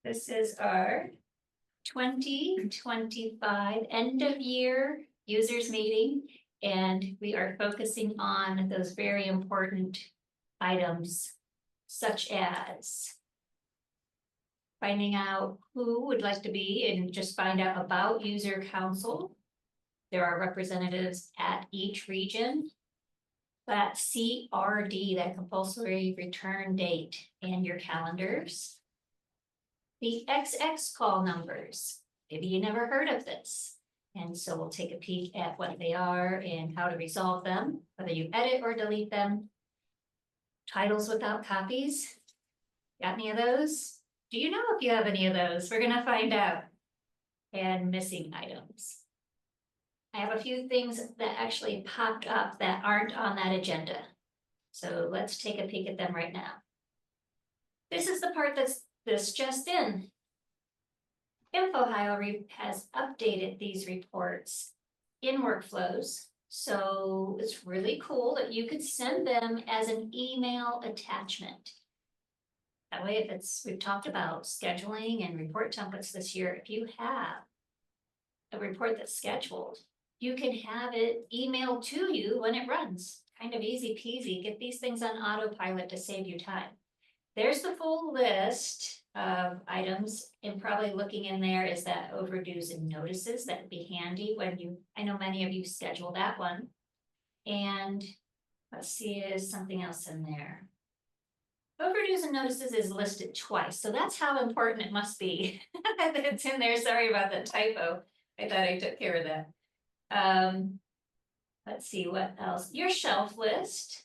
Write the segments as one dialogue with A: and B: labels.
A: This is our 2025 end of year users meeting, and we are focusing on those very important items such as finding out who would like to be and just find out about user council. There are representatives at each region. That CRD, that compulsory return date, and your calendars. The XX call numbers, maybe you never heard of this. And so we'll take a peek at what they are and how to resolve them, whether you edit or delete them. Titles without copies, got any of those? Do you know if you have any of those? We're gonna find out. And missing items. I have a few things that actually popped up that aren't on that agenda. So let's take a peek at them right now. This is the part that's just in. InfoHio has updated these reports in workflows. So it's really cool that you could send them as an email attachment. That way, if we've talked about scheduling and report templates this year, if you have a report that's scheduled, you can have it emailed to you when it runs. Kind of easy peasy. Get these things on autopilot to save you time. There's the full list of items, and probably looking in there is that overdues and notices. That would be handy when I know many of you schedule that one. And let's see, is something else in there. Overdues and notices is listed twice, so that's how important it must be that it's in there. Sorry about that typo. I thought I took care of that. Let's see what else. Your shelf list.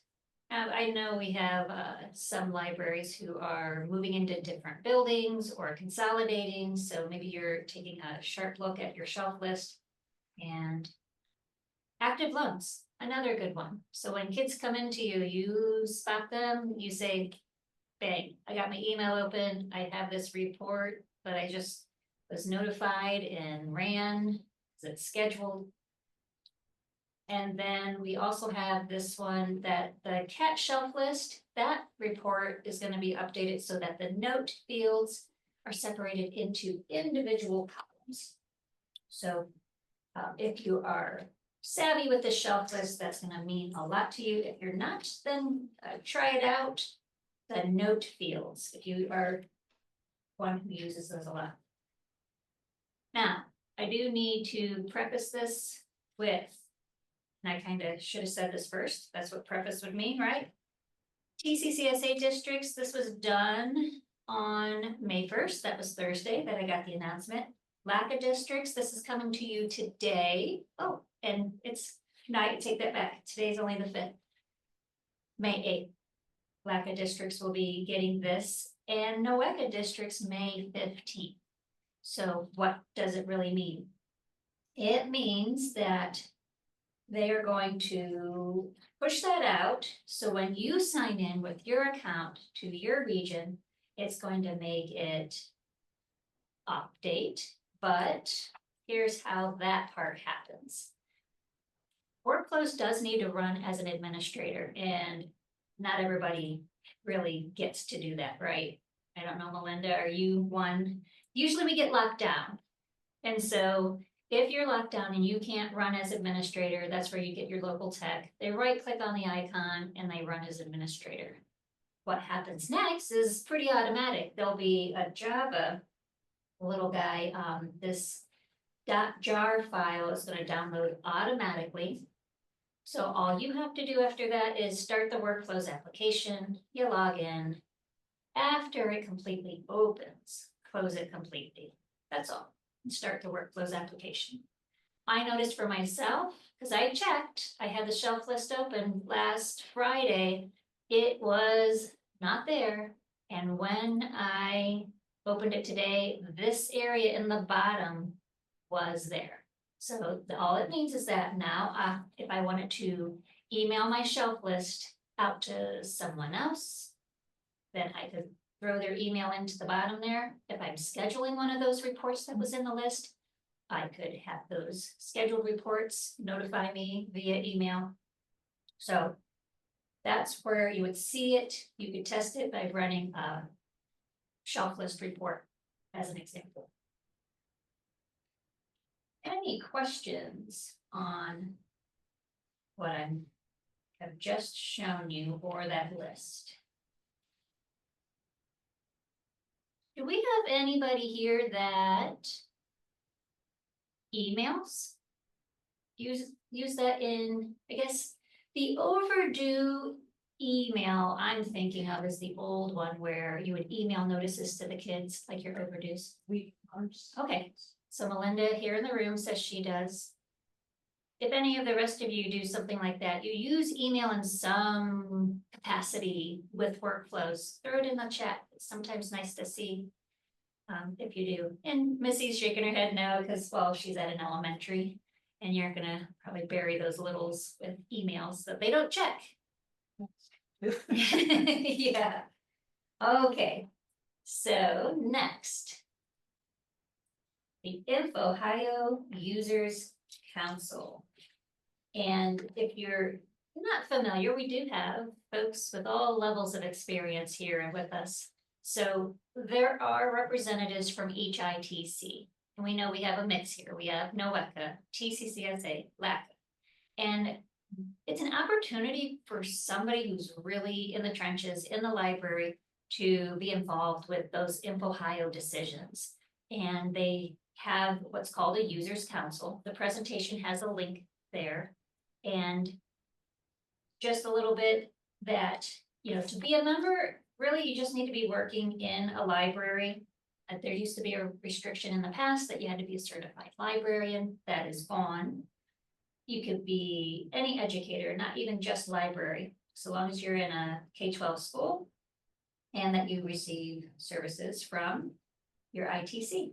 A: I know we have some libraries who are moving into different buildings or consolidating, so maybe you're taking a sharp look at your shelf list. And active loans, another good one. So when kids come into you, you spot them, you say, bang, I got my email open, I have this report, but I just was notified and ran, is it scheduled? And then we also have this one, that the cat shelf list, that report is going to be updated so that the note fields are separated into individual columns. So if you are savvy with the shelf list, that's going to mean a lot to you. If you're not, then try it out. The note fields, if you are one who uses those a lot. Now, I do need to preface this with, and I kind of should have said this first. That's what preface would mean, right? TCCSA districts, this was done on May 1st. That was Thursday that I got the announcement. LACA districts, this is coming to you today. Oh, and I take that back. Today's only the 5th. May 8th. LACA districts will be getting this, and NOECA districts May 15th. So what does it really mean? It means that they are going to push that out. So when you sign in with your account to your region, it's going to make it update. But here's how that part happens. Workflows does need to run as an administrator, and not everybody really gets to do that, right? I don't know, Melinda, are you one? Usually we get locked down. And so if you're locked down and you can't run as administrator, that's where you get your local tech. They right click on the icon and they run as administrator. What happens next is pretty automatic. There'll be a Java little guy, this .jar file is going to download automatically. So all you have to do after that is start the workflows application, you log in. After it completely opens, close it completely. That's all. And start the workflows application. I noticed for myself, because I checked, I had the shelf list open last Friday, it was not there. And when I opened it today, this area in the bottom was there. So all it means is that now if I wanted to email my shelf list out to someone else, then I could throw their email into the bottom there. If I'm scheduling one of those reports that was in the list, I could have those scheduled reports notify me via email. So that's where you would see it. You could test it by running a shelf list report. as an example. Any questions on what I've just shown you or that list? Do we have anybody here that emails? Use that in, I guess, the overdue email I'm thinking of is the old one where you would email notices to the kids, like your overdues.
B: We are.
A: Okay, so Melinda here in the room says she does. If any of the rest of you do something like that, you use email in some capacity with workflows, throw it in the chat. It's sometimes nice to see if you do. And Missy's shaking her head no, because, well, she's at an elementary and you're gonna probably bury those littles with emails that they don't check. Yeah. Okay, so next. The Ohio Users Council. And if you're not familiar, we do have folks with all levels of experience here with us. So there are representatives from each ITC. And we know we have a mix here. We have NOECA, TCCSA, LACA. And it's an opportunity for somebody who's really in the trenches in the library to be involved with those Ohio decisions. And they have what's called a users council. The presentation has a link there. And just a little bit that, you know, to be a member, really, you just need to be working in a library. There used to be a restriction in the past that you had to be a certified librarian. That is gone. You could be any educator, not even just library, so long as you're in a K-12 school and that you receive services from your ITC.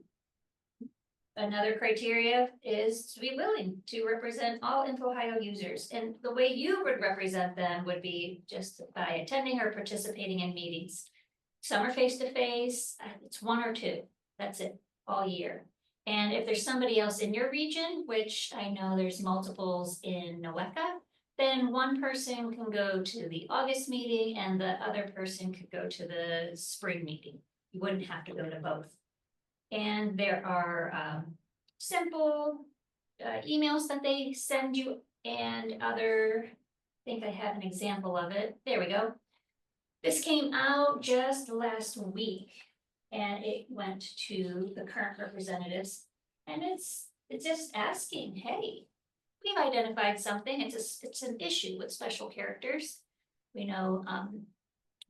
A: Another criteria is to be willing to represent all Ohio users. And the way you would represent them would be just by attending or participating in meetings. Some are face-to-face, it's one or two, that's it, all year. And if there's somebody else in your region, which I know there's multiples in NOECA, then one person can go to the August meeting and the other person could go to the spring meeting. You wouldn't have to go to both. And there are simple emails that they send you and other, I think I have an example of it. There we go. This came out just last week and it went to the current representatives. And it's just asking, hey, we've identified something. It's an issue with special characters. We know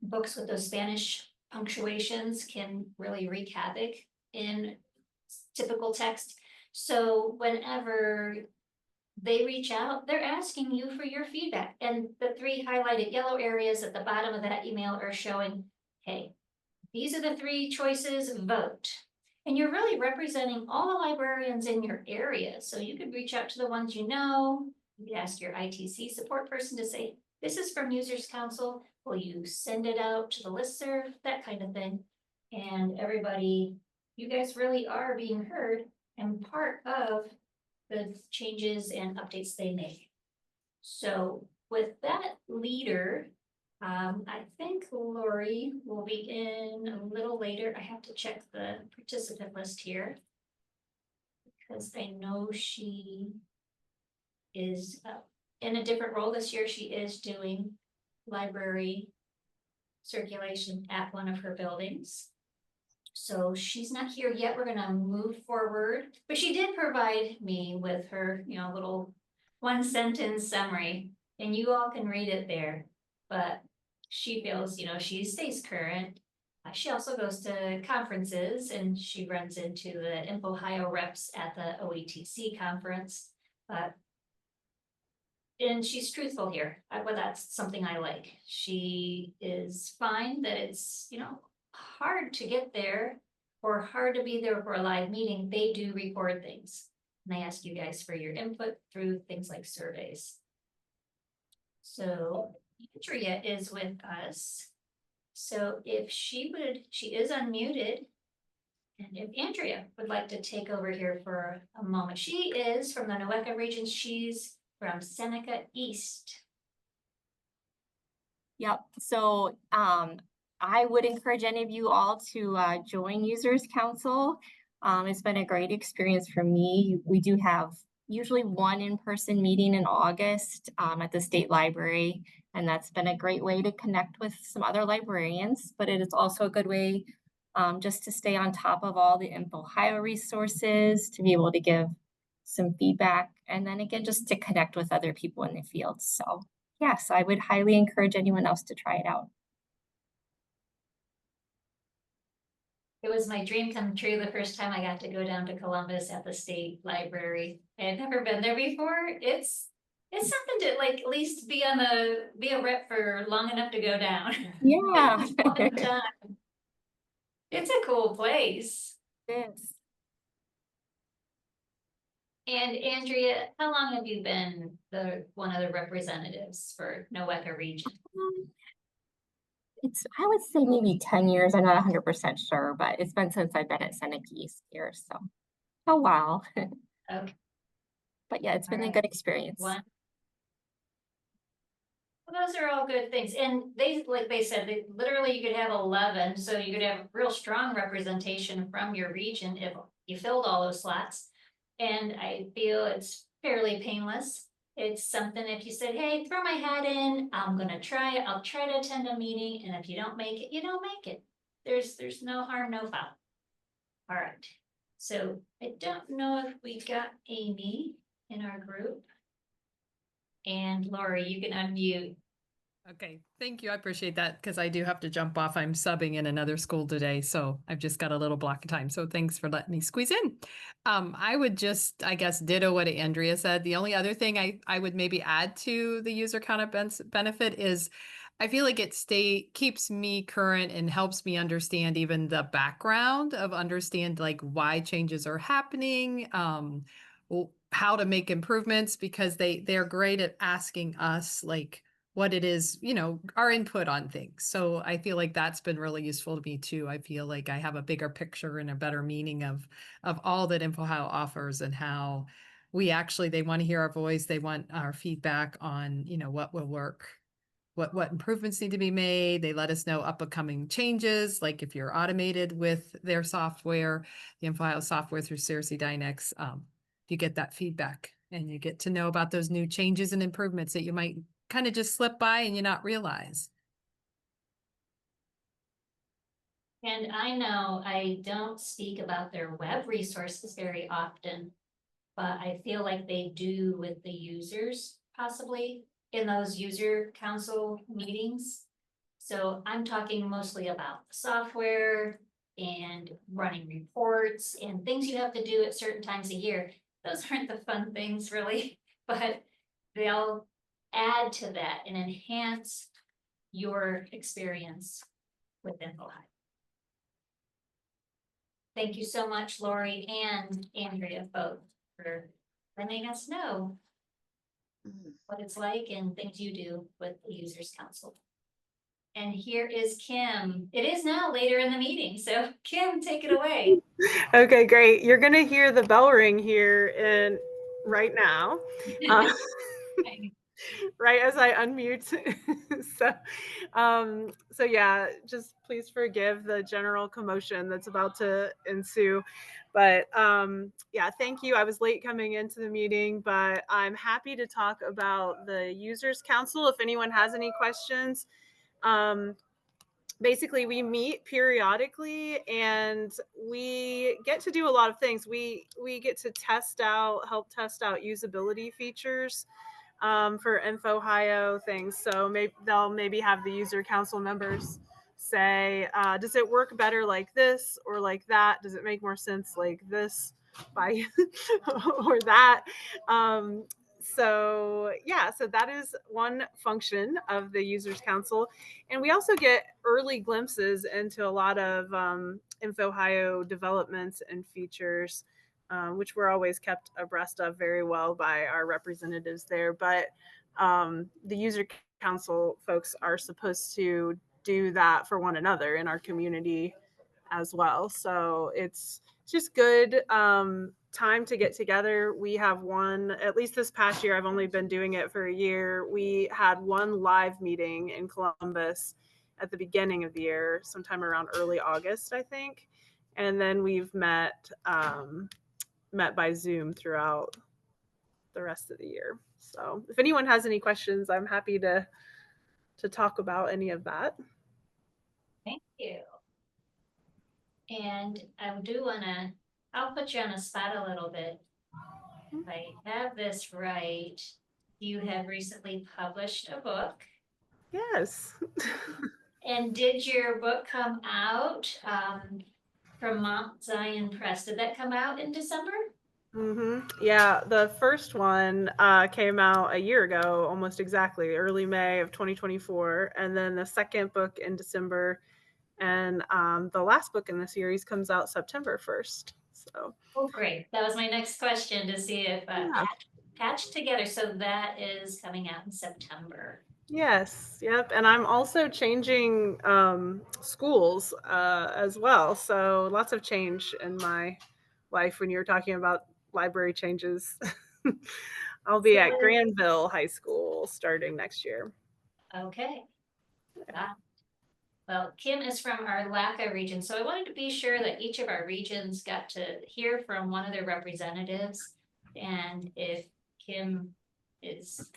A: books with those Spanish punctuations can really wreak havoc in typical text. So whenever they reach out, they're asking you for your feedback. And the 3 highlighted yellow areas at the bottom of that email are showing, hey, these are the 3 choices, vote. And you're really representing all the librarians in your area. So you could reach out to the ones you know. You could ask your ITC support person to say, this is from Users Council. Will you send it out to the listserv? That kind of thing. And everybody, you guys really are being heard and part of the changes and updates they make. So with that leader, I think Lori will be in a little later. I have to check the participant list here because I know she is in a different role this year. She is doing library circulation at one of her buildings. So she's not here yet. We're gonna move forward, but she did provide me with her, you know, little 1-sentence summary, and you all can read it there. But she feels, you know, she stays current. She also goes to conferences and she runs into the Ohio reps at the OETC conference. And she's truthful here. Well, that's something I like. She is fine that it's, you know, hard to get there or hard to be there for a live meeting. They do record things. And they ask you guys for your input through things like surveys. So Andrea is with us. So if she is unmuted. And if Andrea would like to take over here for a moment. She is from the NOECA region. She's from Seneca East.
C: Yep. So
B: I would encourage any of you all to join Users Council. It's been a great experience for me. We do have usually one in-person meeting in August at the state library, and that's been a great way to connect with some other librarians, but it is also a good way just to stay on top of all the InfoHio resources, to be able to give some feedback, and then again, just to connect with other people in the field. So yes, I would highly encourage anyone else to try it out.
A: It was my dream come true the first time I got to go down to Columbus at the state library. I had never been there before. It's something to like at least be a rep for long enough to go down.
B: Yeah.
A: At least one time. It's a cool place.
B: Yes.
A: And Andrea, how long have you been one of the representatives for Noweka region?
B: I would say maybe 10 years. I'm not 100% sure, but it's been since I've been at Seneca East here, so a while.
A: Okay,
B: But yeah, it's
A: all
B: been a
A: right.
B: good experience.
A: One. Well, those are all good things. And like they said, literally you could have 11, so you could have real strong representation from your region if you filled all those slots. And I feel it's fairly painless. It's something if you said, hey, throw my hat in, I'll try to attend a meeting, and if you don't make it, you don't make it. There's no harm, no foul. All right. So I don't know if we got Amy in our group. And Lori, you can unmute.
C: Okay, thank you. I appreciate that because I do have to jump off. I'm subbing in another school today, so I've just got a little block of time. So thanks for letting me squeeze in. I would just, I guess, ditto what Andrea said. The only other thing I would maybe add to the user count benefit is I feel like keeps me current and helps me understand even the background of understand like why changes are happening, how to make improvements because they're great at asking us like what it is, our input on things. So I feel like that's been really useful to me too. I feel like I have a bigger picture and a better meaning of all that InfoHio offers and how they want to hear our voice. They want our feedback on, what will work, what improvements need to be made. They let us know upcoming changes, like if you're automated with their software, the InfoHio software through Cersei Dynex, you get that feedback and you get to know about those new changes and improvements that you might kind of just slip by and you not realize.
A: And I know I don't speak about their web resources very often, but I feel like they do with the users possibly in those user council meetings. So I'm talking mostly about the software and running reports and things you have to do at certain times a year. Those aren't the fun things really, but they'll add to that and enhance your experience with InfoHio. Thank you so much, Lori and Andrea, both, for letting us know what it's like and things you do with the Users Council. And here is Kim. It is now later in the meeting, so Kim, take it away.
D: Okay, great. You're going to hear the bell ring here right now. Right as I unmute. so yeah, just please forgive the general commotion that's about to ensue. But yeah, thank you. I was late coming into the meeting, but I'm happy to talk about the Users Council if anyone has any questions. Basically, we meet periodically and we get to do a lot of things. We get to help test out usability features for InfoHio things. So they'll maybe have the user council members say, does it work better like this or like that? Does it make more sense like this by or that? So that is one function of the users council. And we also get early glimpses into a lot of InfoHio developments and features, which we're always kept abreast of very well by our representatives there. But the user council folks are supposed to do that for one another in our community as well. So it's just good time to get together. We have at least this past year, I've only been doing it for a year. We had one live meeting in Columbus at the beginning of the year, sometime around early August, I think. And then we've met by Zoom throughout the rest of the year. So if anyone has any questions, I'm happy to talk about any of that.
A: Thank you. And I do wanna, I'll put you on the spot a little bit. If I have this right, you have recently published a book.
D: Yes.
A: And did your book come out from Mount Zion Press? Did that come out in December?
D: Yeah, the first one came out a year ago, almost exactly, early May of 2024. And then the second book in December. And the last book in the series comes out September 1st. So,
A: oh, great. That was my next question, to see if
D: yeah.
A: patched together. So that is coming out in September.
D: Yes, yep. And I'm also changing schools as well. So lots of change in my life when you're talking about library changes. I'll be at Granville High School starting next year.
A: Okay. Well, Kim is from our LACA region, so I wanted to be sure that each of our regions got to hear from one of their representatives. And if Kim is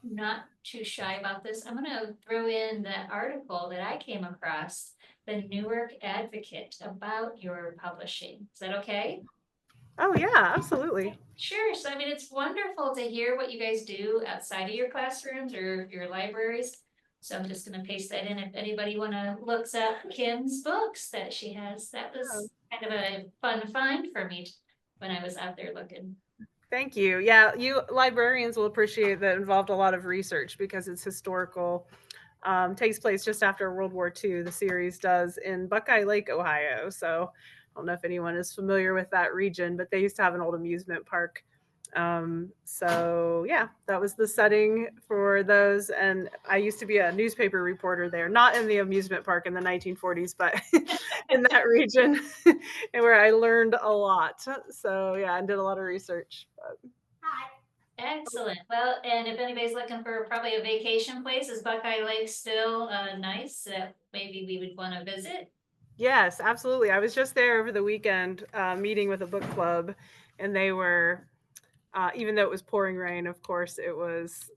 A: not too shy about this, I'm gonna throw in that article that I came across, the Newark Advocate, about your publishing. Is that okay?
D: Oh yeah, absolutely.
A: Sure. So I mean, it's wonderful to hear what you guys do outside of your classrooms or your libraries. So I'm just gonna paste that in if anybody wanna looks up Kim's books that she has. That was kind of a fun find for me when I was out there looking.
D: Thank you. Yeah, you librarians will appreciate that involved a lot of research because it's historical. Takes place just after World War II. The series does in Buckeye Lake, Ohio. So I don't know if anyone is familiar with that region, but they used to have an old amusement park. So yeah, that was the setting for those. And I used to be a newspaper reporter there, not in the amusement park in the 1940s, but in that region and where I learned a lot. So yeah, I did a lot of research.
A: Excellent. Well, and if anybody's looking for probably a vacation place, is Buckeye Lake still nice that maybe we would want to visit?
D: Yes, absolutely. I was just there over the weekend meeting with a book club, and they were, even though it was pouring rain, of course, it was,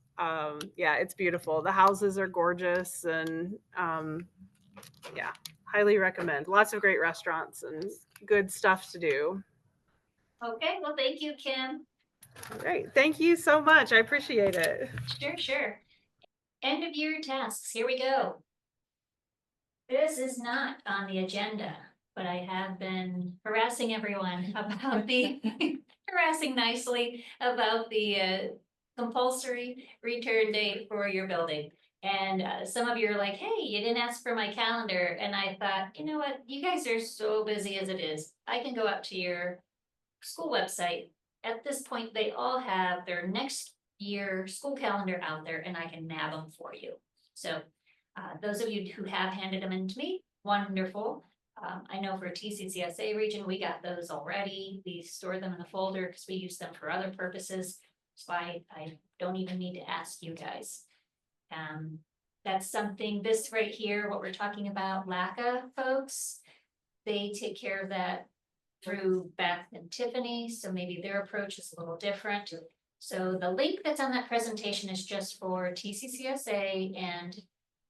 D: yeah, it's beautiful. The houses are gorgeous, and yeah, highly recommend. Lots of great restaurants and good stuff to do.
A: Okay, well, thank you, Kim.
D: Great. Thank you so much. I appreciate it.
A: Sure, sure. End of year tasks. Here we go. This is not on the agenda, but I have been harassing everyone about the, harassing nicely about the compulsory return date for your building. And some of you are like, hey, you didn't ask for my calendar. And I thought, you know what? You guys are so busy as it is. I can go out to your school website. At this point, they all have their next year school calendar out there and I can nab them for you. So those of you who have handed them in to me, wonderful. I know for TCCSA region, we got those already. We store them in a folder because we use them for other purposes. So I don't even need to ask you guys. That's something, this right here, what we're talking about, LACA folks, they take care of that through Beth and Tiffany. So maybe their approach is a little different. So the link that's on that presentation is just for TCCSA and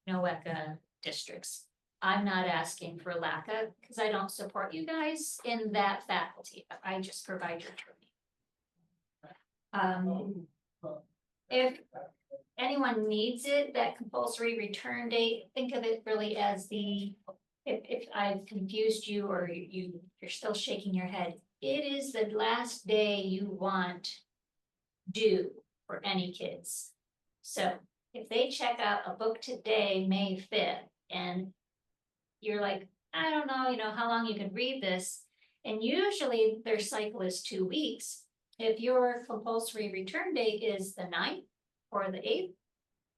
A: NOECA districts. I'm not asking for LACA because I don't support you guys in that faculty. I just provide your training. If anyone needs it, that compulsory return date, think of it really as the, if I've confused you or you're still shaking your head, it is the last day you want due for any kids. So if they check out a book today, May 5th, and you're like, I don't know, how long you can read this. And usually their cycle is 2 weeks. If your compulsory return date is the 9th or the 8th,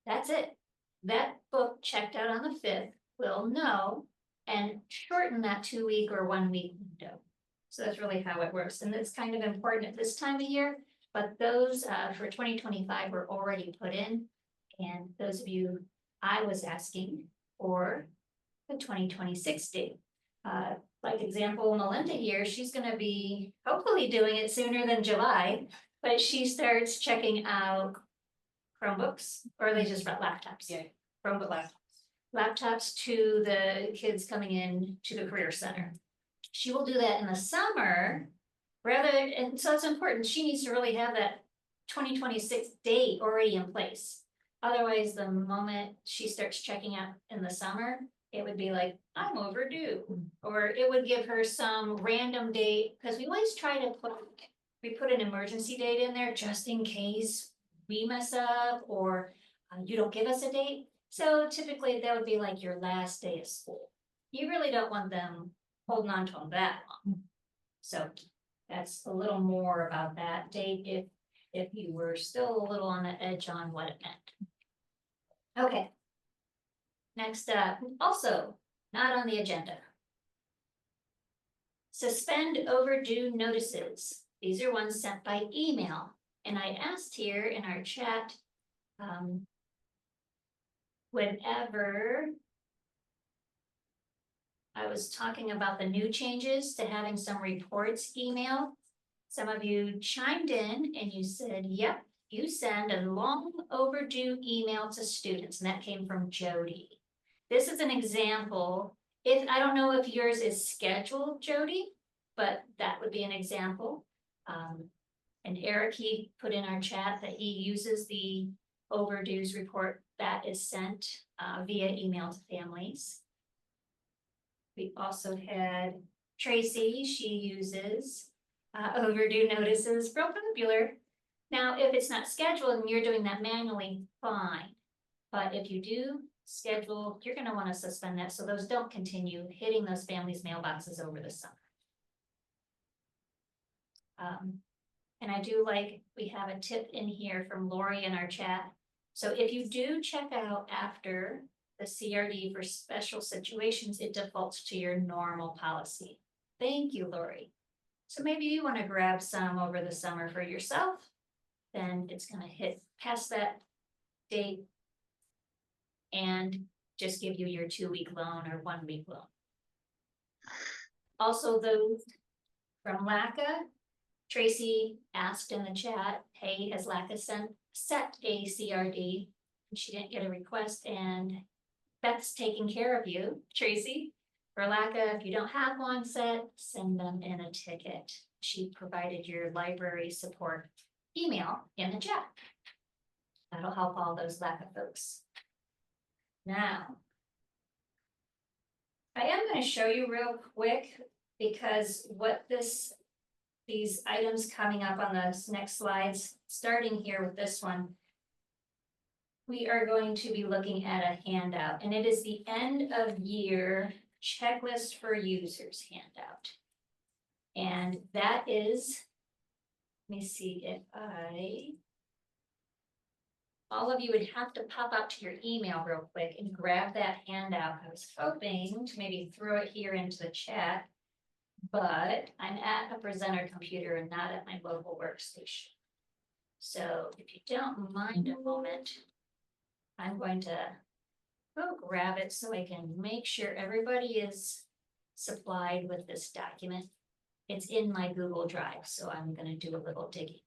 A: that's it. That book checked out on the 5th will know and shorten that 2 week or 1 week window. So that's really how it works. And it's kind of important at this time of year, but those for 2025 were already put in. And those of you I was asking or the 2026 date. Like example, Melinda here, she's gonna be hopefully doing it sooner than July, but she starts checking out Chromebooks, or are they just laptops?
E: Yeah.
A: Chromebook laptops to the kids coming in to the Career Center. She will do that in the summer, and so it's important, she needs to really have that 2026 date already in place. Otherwise, the moment she starts checking out in the summer, it would be like, I'm overdue. Or it would give her some random date, because we always try to put an emergency date in there just in case we mess up or you don't give us a date. So typically that would be like your last day of school. You really don't want them holding on to them that long. So that's a little more about that date if you were still a little on the edge on what it meant. Okay. Next up, also not on the agenda. Suspend overdue notices. These are ones sent by email. And I asked here in our chat, whenever I was talking about the new changes to having some reports email, some of you chimed in and you said, yep, you send a long overdue email to students, and that came from Jody. This is an example. I don't know if yours is scheduled, Jody, but that would be an example. And Eric, he put in our chat that he uses the overdues report that is sent via email to families. We also had Tracy, she uses overdue notices, real popular. Now, if it's not scheduled and you're doing that manually, fine. But if you do schedule, you're gonna wanna suspend that so those don't continue hitting those families' mailboxes over the summer. And I do like, we have a tip in here from Lori in our chat. So if you do check out after the CRD for special situations, it defaults to your normal policy. Thank you, Lori. So maybe you want to grab some over the summer for yourself, then it's going to hit past that date and just give you your 2-week loan or 1-week loan. Also, those from LACA, Tracy asked in the chat, hey, has LACA set a CRD? And she didn't get a request, and Beth's taking care of you, Tracy. For LACA, if you don't have one set, send them in a ticket. She provided your library support email in the chat. That'll help all those LACA folks. Now, I am going to show you real quick, because what these items coming up on the next slides, starting here with this one, we are going to be looking at a handout, and it is the end of year checklist for users handout. And that is, let me see if all of you would have to pop out to your email real quick and grab that handout. I was hoping to maybe throw it here into the chat, but I'm at a presenter computer and not at my local workstation. So if you don't mind a moment, I'm going to go grab it so I can make sure everybody is supplied with this document. It's in my Google Drive, so I'm going to do a little digging.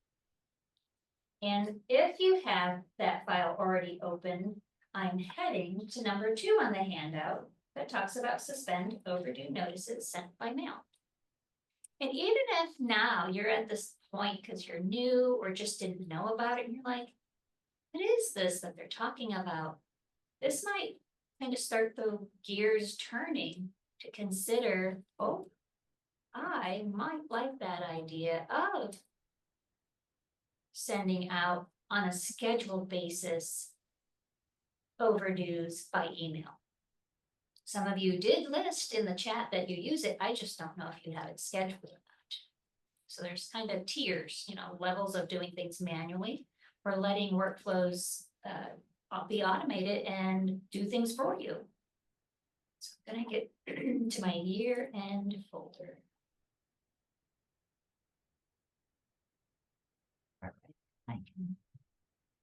A: And if you have that file already open, I'm heading to number 2 on the handout that talks about suspend overdue notices sent by mail. And even if now you're at this point because you're new or just didn't know about it, and you're like, what is this that they're talking about? This might kind of start the gears turning to consider, oh, I might like that idea of sending out on a scheduled basis overdues by email. Some of you did list in the chat that you use it. I just don't know if you have it scheduled or not. So there's kind of tiers, levels of doing things manually or letting workflows be automated and do things for you. So I'm going to get to my year end folder. Perfect. I can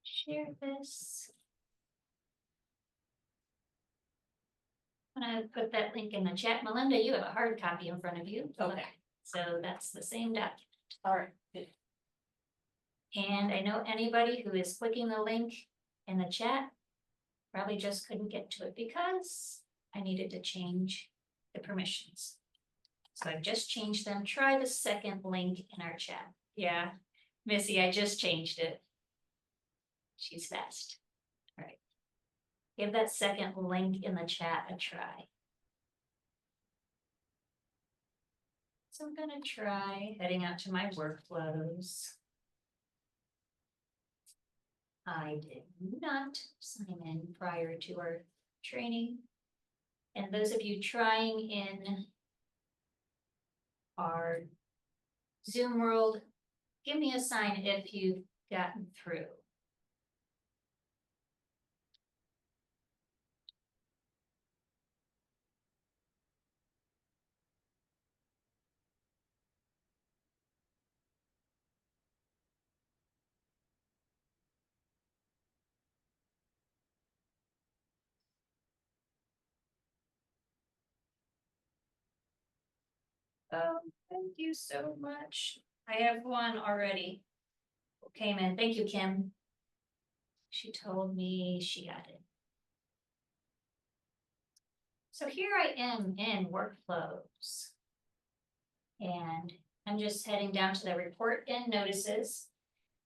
A: share this. I'm gonna put that link in the chat. Melinda, you have a hard copy in front of you.
E: Okay.
A: So that's the same document.
E: All right, good.
A: And I know anybody who is clicking the link in the chat probably just couldn't get to it because I needed to change the permissions. So I've just changed them. Try the second link in our chat. Yeah, Missy, I just changed it. She's fast. All right. Give that second link in the chat a try. So I'm gonna try heading out to my workflows. I did not sign in prior to our training. And those of you trying in our Zoom world, give me a sign if you've gotten through. Oh, thank you so much. I have one already. Who came in. Thank you, Kim. She told me she got it. So here I am in workflows. And I'm just heading down to the report and notices.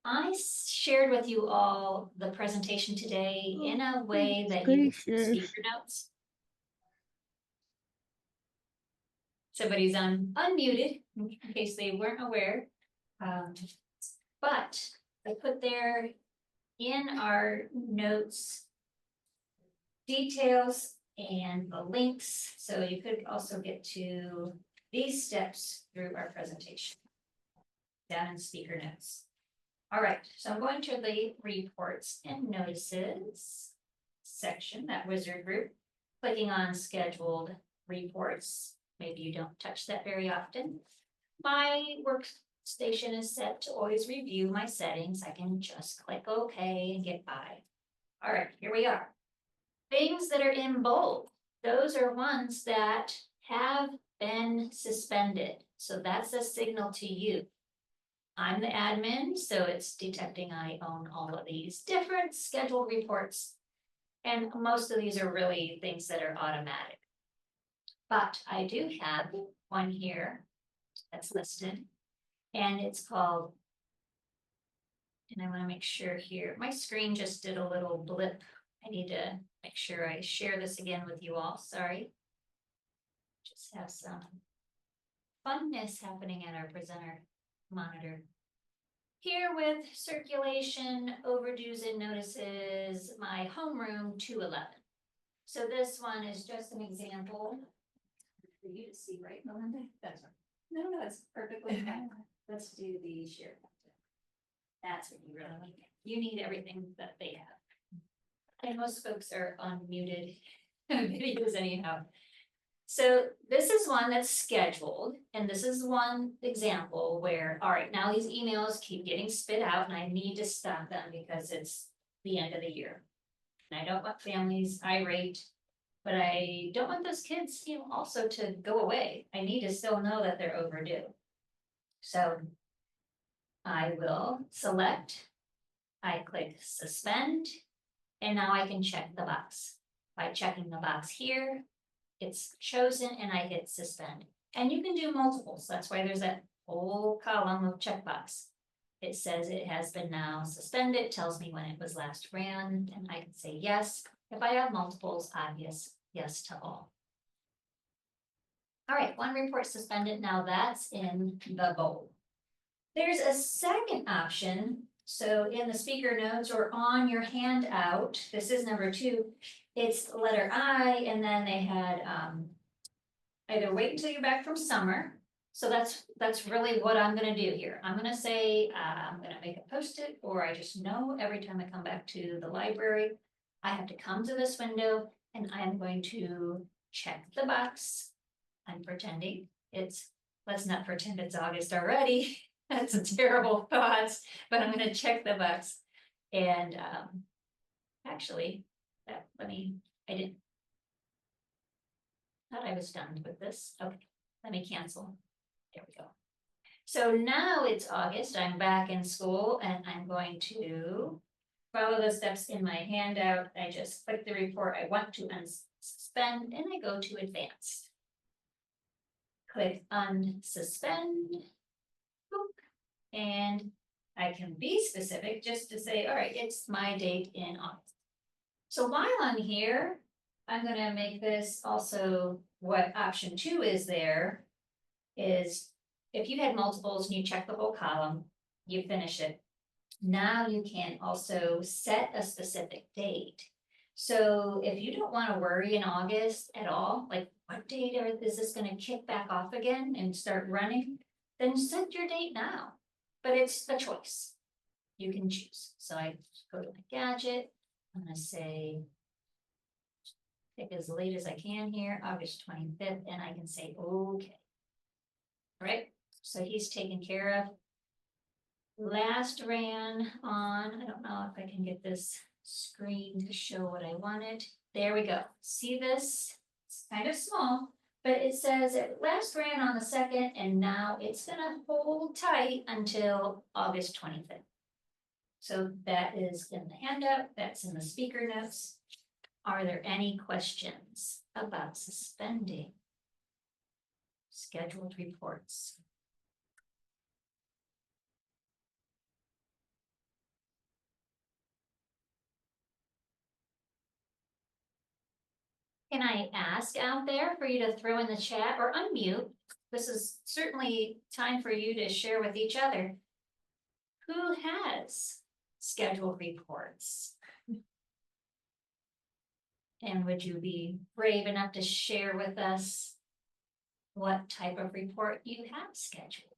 A: I shared with you all the presentation today in a way that you can speaker notes. Somebody's unmuted in case they weren't aware. But I put there in our notes details and the links, so you could also get to these steps through our presentation down in speaker notes. All right, so I'm going to the reports and notices section, that wizard group, clicking on scheduled reports. Maybe you don't touch that very often. My workstation is set to always review my settings. I can just click OK and get by. All right, here we are. Things that are in bold, those are ones that have been suspended. So that's a signal to you. I'm the admin, so it's detecting I own all of these different scheduled reports. And most of these are really things that are automatic. But I do have one here that's listed, and it's called, and I want to make sure here, my screen just did a little blip. I need to make sure I share this again with you all, sorry. Just have some funness happening at our presenter monitor. Here with circulation, overdues and notices, my homeroom 211. So this one is just an example for you to see, right, Melinda? That's right. No, it's perfectly fine. Let's do the share. That's what you really need. You need everything that they have. And most folks are unmuted videos anyhow. So this is one that's scheduled, and this is one example where, all right, now these emails keep getting spit out and I need to stop them because it's the end of the year. And I don't want families irate, but I don't want those kids, also to go away. I need to still know that they're overdue. So I will select, I click suspend, and now I can check the box. By checking the box here, it's chosen and I hit suspend. And you can do multiples. That's why there's that whole column of checkbox. It says it has been now suspended, tells me when it was last ran, and I can say yes. If I have multiples, obvious, yes to all. All right, one report suspended. Now that's in the bold. There's a second option. So in the speaker notes or on your handout, this is number 2. It's letter I, and then they had either wait until you're back from summer. So that's really what I'm gonna do here. I'm gonna say I'm gonna make a post-it, or I just know every time I come back to the library, I have to come to this window and I'm going to check the box. I'm pretending let's not pretend it's August already. That's a terrible thought, but I'm gonna check the box. And actually, I didn't. I was done with this. Okay, let me cancel. There we go. So now it's August, I'm back in school and I'm going to follow the steps in my handout. I just click the report I want to unsuspend and I go to advanced. Click unsuspend. Boop. And I can be specific just to say, all right, it's my date in August. So while I'm here, I'm gonna make this also what option 2 is there is if you had multiples and you check the whole column, you finish it. Now you can also set a specific date. So if you don't want to worry in August at all, like what date is this going to kick back off again and start running, then set your date now. But it's a choice. You can choose. So I go to my gadget. I'm going to say, pick as late as I can here, August 25th, and I can say, okay. All right, so he's taken care of. Last ran on, I don't know if I can get this screen to show what I wanted. There we go. See this? It's kind of small, but it says it last ran on the 2nd, and now it's gonna hold tight until August 25th. So that is in the handout, that's in the speaker notes. Are there any questions about suspending scheduled reports? Can I ask out there for you to throw in the chat or unmute? This is certainly time for you to share with each other. Who has scheduled reports? And would you be brave enough to share with us what type of report you have scheduled?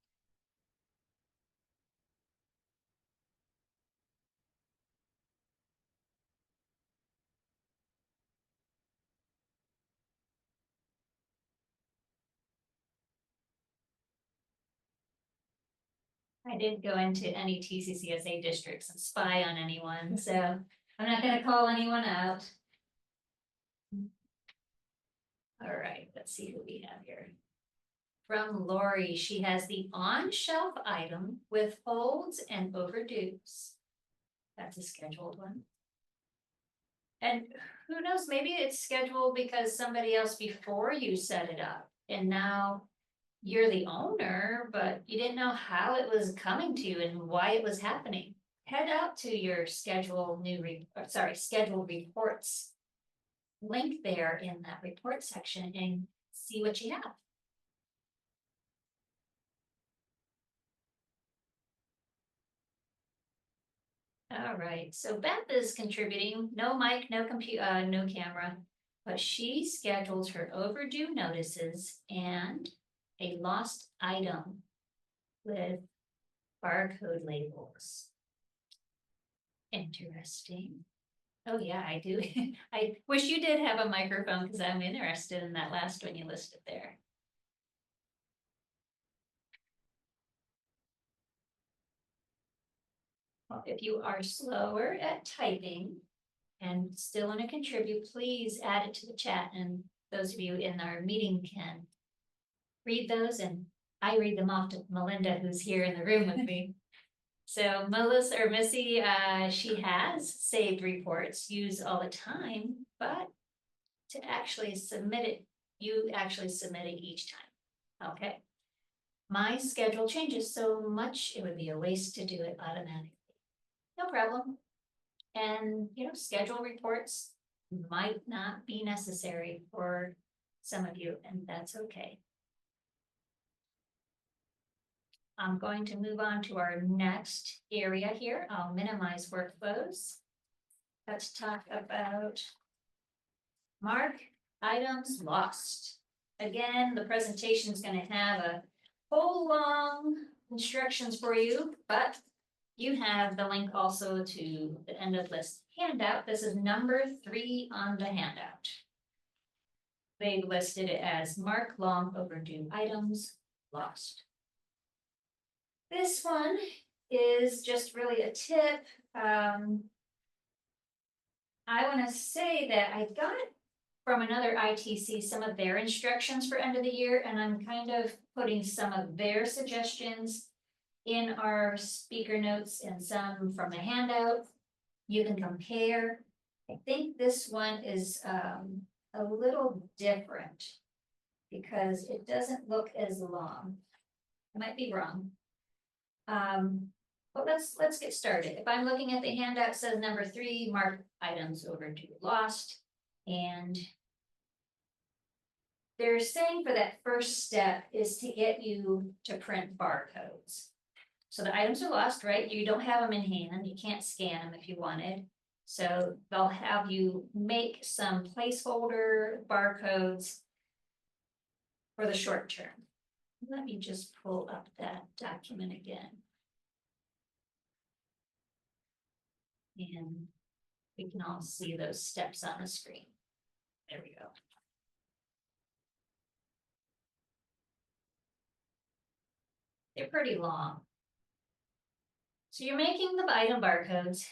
A: I didn't go into any TCCSA districts and spy on anyone, so I'm not going to call anyone out. All right, let's see who we have here. From Lori, she has the on-shelf item with holds and overdues. That's a scheduled one. And who knows, maybe it's scheduled because somebody else before you set it up and now you're the owner, but you didn't know how it was coming to you and why it was happening. Head out to your scheduled reports link there in that report section and see what you have. All right, so Beth is contributing, no mic, no computer, no camera, but she scheduled her overdue notices and a lost item with barcode labels. Interesting. Oh yeah, I do. I wish you did have a microphone because I'm interested in that last one you listed there. Well, if you are slower at typing and still want to contribute, please add it to the chat, and those of you in our meeting can read those, and I read them off to Melinda, who's here in the room with me. So Melissa or Missy, she has saved reports used all the time, but to actually submit it, you actually submit it each time. Okay. My schedule changes so much, it would be a waste to do it automatically. No problem. And, you know, schedule reports might not be necessary for some of you, and that's okay. I'm going to move on to our next area here. I'll minimize workflows. Let's talk about mark items lost. Again, the presentation is going to have a whole long instructions for you, but you have the link also to the end of list handout. This is number 3 on the handout. They listed it as mark long overdue items lost. This one is just really a tip. I want to say that I got from another ITC some of their instructions for end of the year, and I'm kind of putting some of their suggestions in our speaker notes and some from the handout. You can compare. I think this one is a little different because it doesn't look as long. I might be wrong. But let's get started. If I'm looking at the handout, it says number 3, mark items overdue, lost. And they're saying for that first step is to get you to print barcodes. So the items are lost, right? You don't have them in hand. You can't scan them if you wanted. So they'll have you make some placeholder barcodes for the short term. Let me just pull up that document again. And we can all see those steps on the screen. There we go. They're pretty long. So you're making the item barcodes.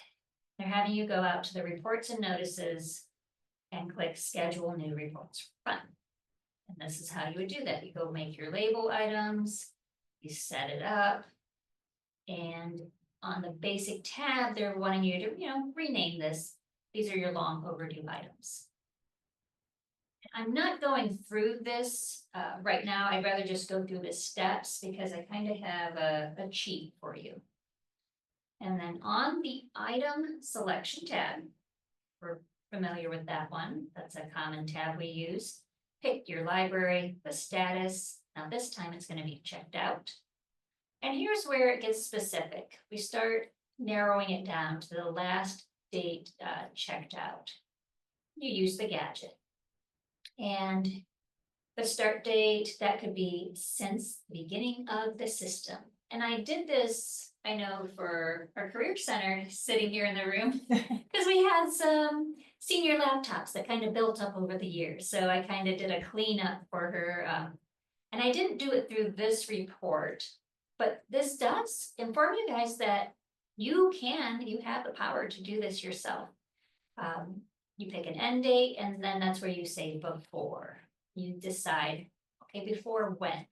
A: They're having you go out to the reports and notices and click schedule new reports for fun. And this is how you would do that. You go make your label items, you set it up, and on the basic tab, they're wanting you to, rename this. These are your long overdue items. I'm not going through this right now. I'd rather just go through the steps because I kind of have a cheat for you. And then on the item selection tab, we're familiar with that one. That's a common tab we use. Pick your library, the status. Now this time it's going to be checked out. And here's where it gets specific. We start narrowing it down to the last date checked out. You use the gadget. And the start date, that could be since the beginning of the system. And I did this, I know, for our Career Center sitting here in the room, because we had some senior laptops that kind of built up over the years. So I kind of did a cleanup for her. And I didn't do it through this report, but this does inform you guys that you have the power to do this yourself. You pick an end date, and then that's where you say before. You decide, okay, before when?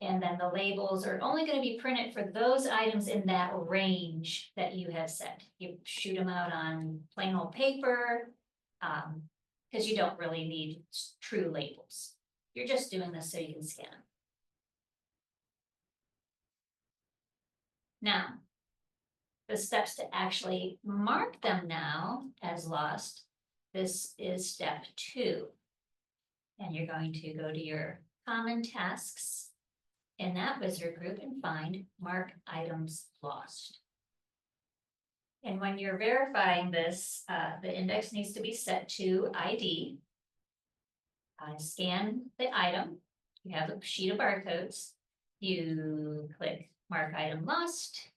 A: And then the labels are only going to be printed for those items in that range that you have set. You shoot them out on plain old paper, because you don't really need true labels. You're just doing this so you can scan them. Now, the steps to actually mark them now as lost, this is step 2. And you're going to go to your common tasks in that wizard group and find mark items lost. And when you're verifying this, the index needs to be set to ID. Scan the item. You have a sheet of barcodes. You click mark item lost.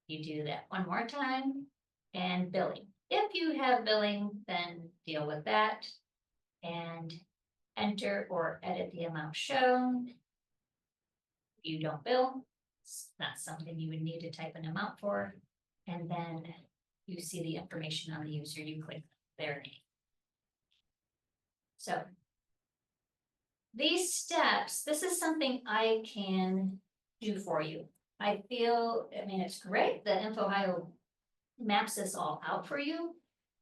A: You do that one more time, and billing. If you have billing, then deal with that and enter or edit the amount shown. If you don't bill, it's not something you would need to type an amount for. And then you see the information on the user, you click their name. So these steps, this is something I can do for you. I mean, it's great that InfoHio maps this all out for you,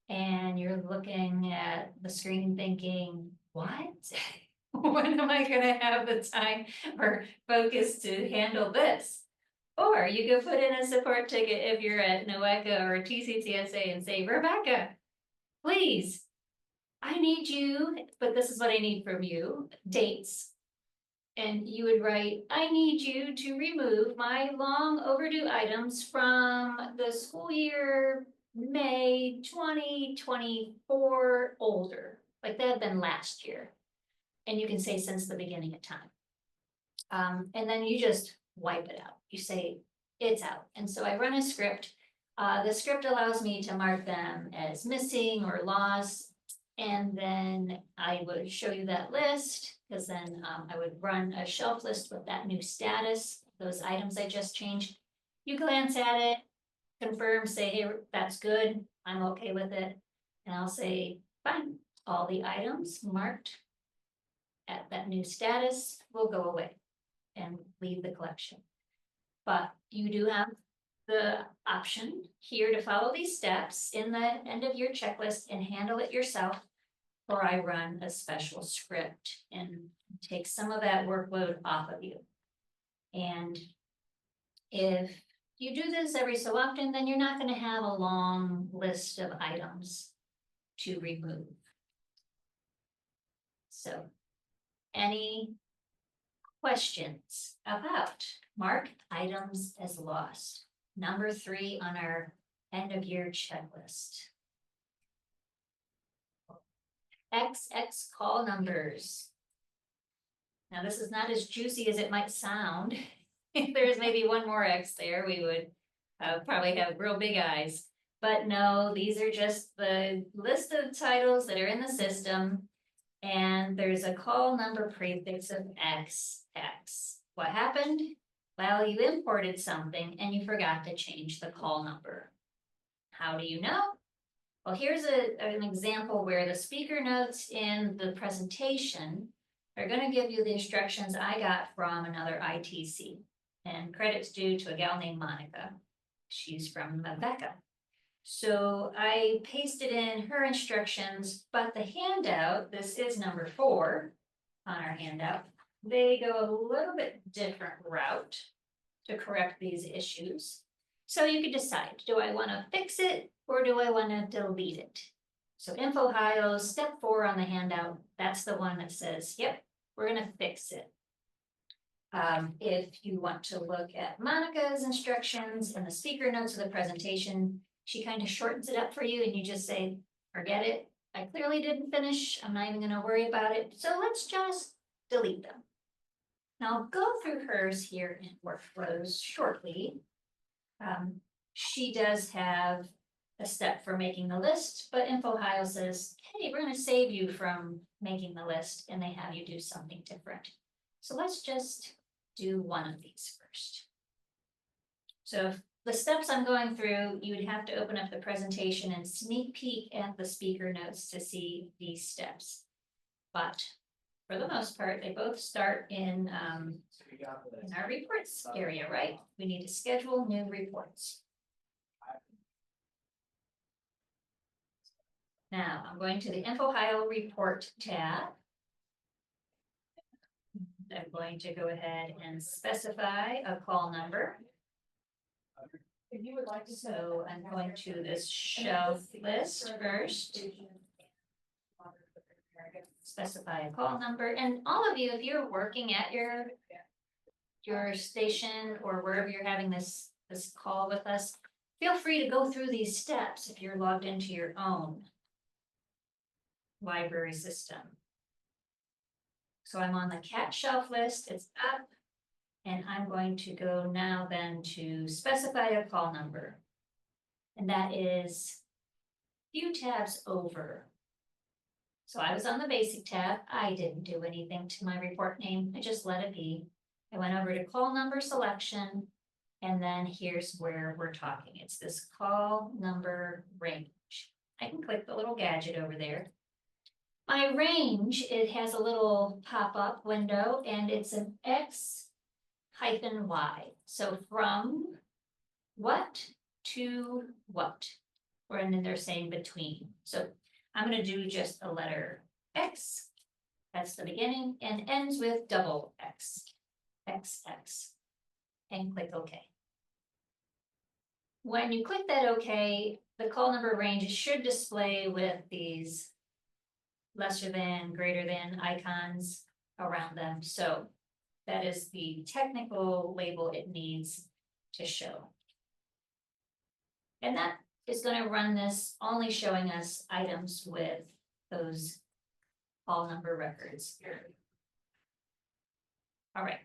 A: and you're looking at the screen thinking, what? When am I gonna have the time or focus to handle this? Or you could put in a support ticket if you're at NOECA or TCCSA and say, Rebecca, please, I need you, but this is what I need from you, dates. And you would write, I need you to remove my long overdue items from the school year May 2024 older, like that had been last year. And you can say since the beginning of time. And then you just wipe it out. You say it's out. And so I run a script. The script allows me to mark them as missing or lost. And then I would show you that list, because then I would run a shelf list with that new status, those items I just changed. You glance at it, confirm, say, hey, that's good, I'm okay with it. And I'll say, fine, all the items marked at that new status will go away and leave the collection. But you do have the option here to follow these steps in the end of your checklist and handle it yourself. Or I run a special script and take some of that workload off of you. And if you do this every so often, then you're not going to have a long list of items to remove. So, any questions about mark items as lost? Number 3 on our end of year checklist. XX call numbers. Now, this is not as juicy as it might sound. If there's maybe one more X there, we would probably have real big eyes. But no, these are just the list of titles that are in the system. And there's a call number prefix of XX. What happened? Well, you imported something and you forgot to change the call number. How do you know? Well, here's an example where the speaker notes in the presentation are going to give you the instructions I got from another ITC. And credit's due to a gal named Monica. She's from Becca. So I pasted in her instructions, but the handout, this is number 4 on our handout, they go a little bit different route to correct these issues. So you can decide, do I want to fix it or do I want to delete it? So InfoHio, step 4 on the handout, that's the one that says, yep, we're going to fix it. If you want to look at Monica's instructions and the speaker notes of the presentation, she kind of shortens it up for you and you just say, forget it. I clearly didn't finish. I'm not even going to worry about it. So let's just delete them. Now I'll go through hers here in workflows shortly. She does have a step for making the list, but InfoHio says, hey, we're going to save you from making the list, and they have you do something different. So let's just do one of these first. So if the steps I'm going through, you would have to open up the presentation and sneak peek at the speaker notes to see these steps. But for the most part, they both start in our reports area, right? We need to schedule new reports. Now I'm going to the InfoHio report tab. I'm going to go ahead and specify a call number. So I'm going to this shelf list first. Specify a call number, and all of you, if you're working at your station or wherever you're having this call with us, feel free to go through these steps if you're logged into your own library system. So I'm on the cat shelf list, it's up, and I'm going to go now then to specify a call number. And that is a few tabs over. So I was on the basic tab. I didn't do anything to my report name. I just let it be. I went over to call number selection, and then here's where we're talking. It's this call number range. I can click the little gadget over there. My range, it has a little pop-up window, and it's an X-Y. So from what to what? Or and then they're saying between. So I'm going to do just a letter X. That's the beginning and ends with double X. XX. And click OK. When you click that OK, the call number range should display with these lesser than, greater than icons around them. So that is the technical label it needs to show. And that is going to run this only showing us items with those call number records. All right.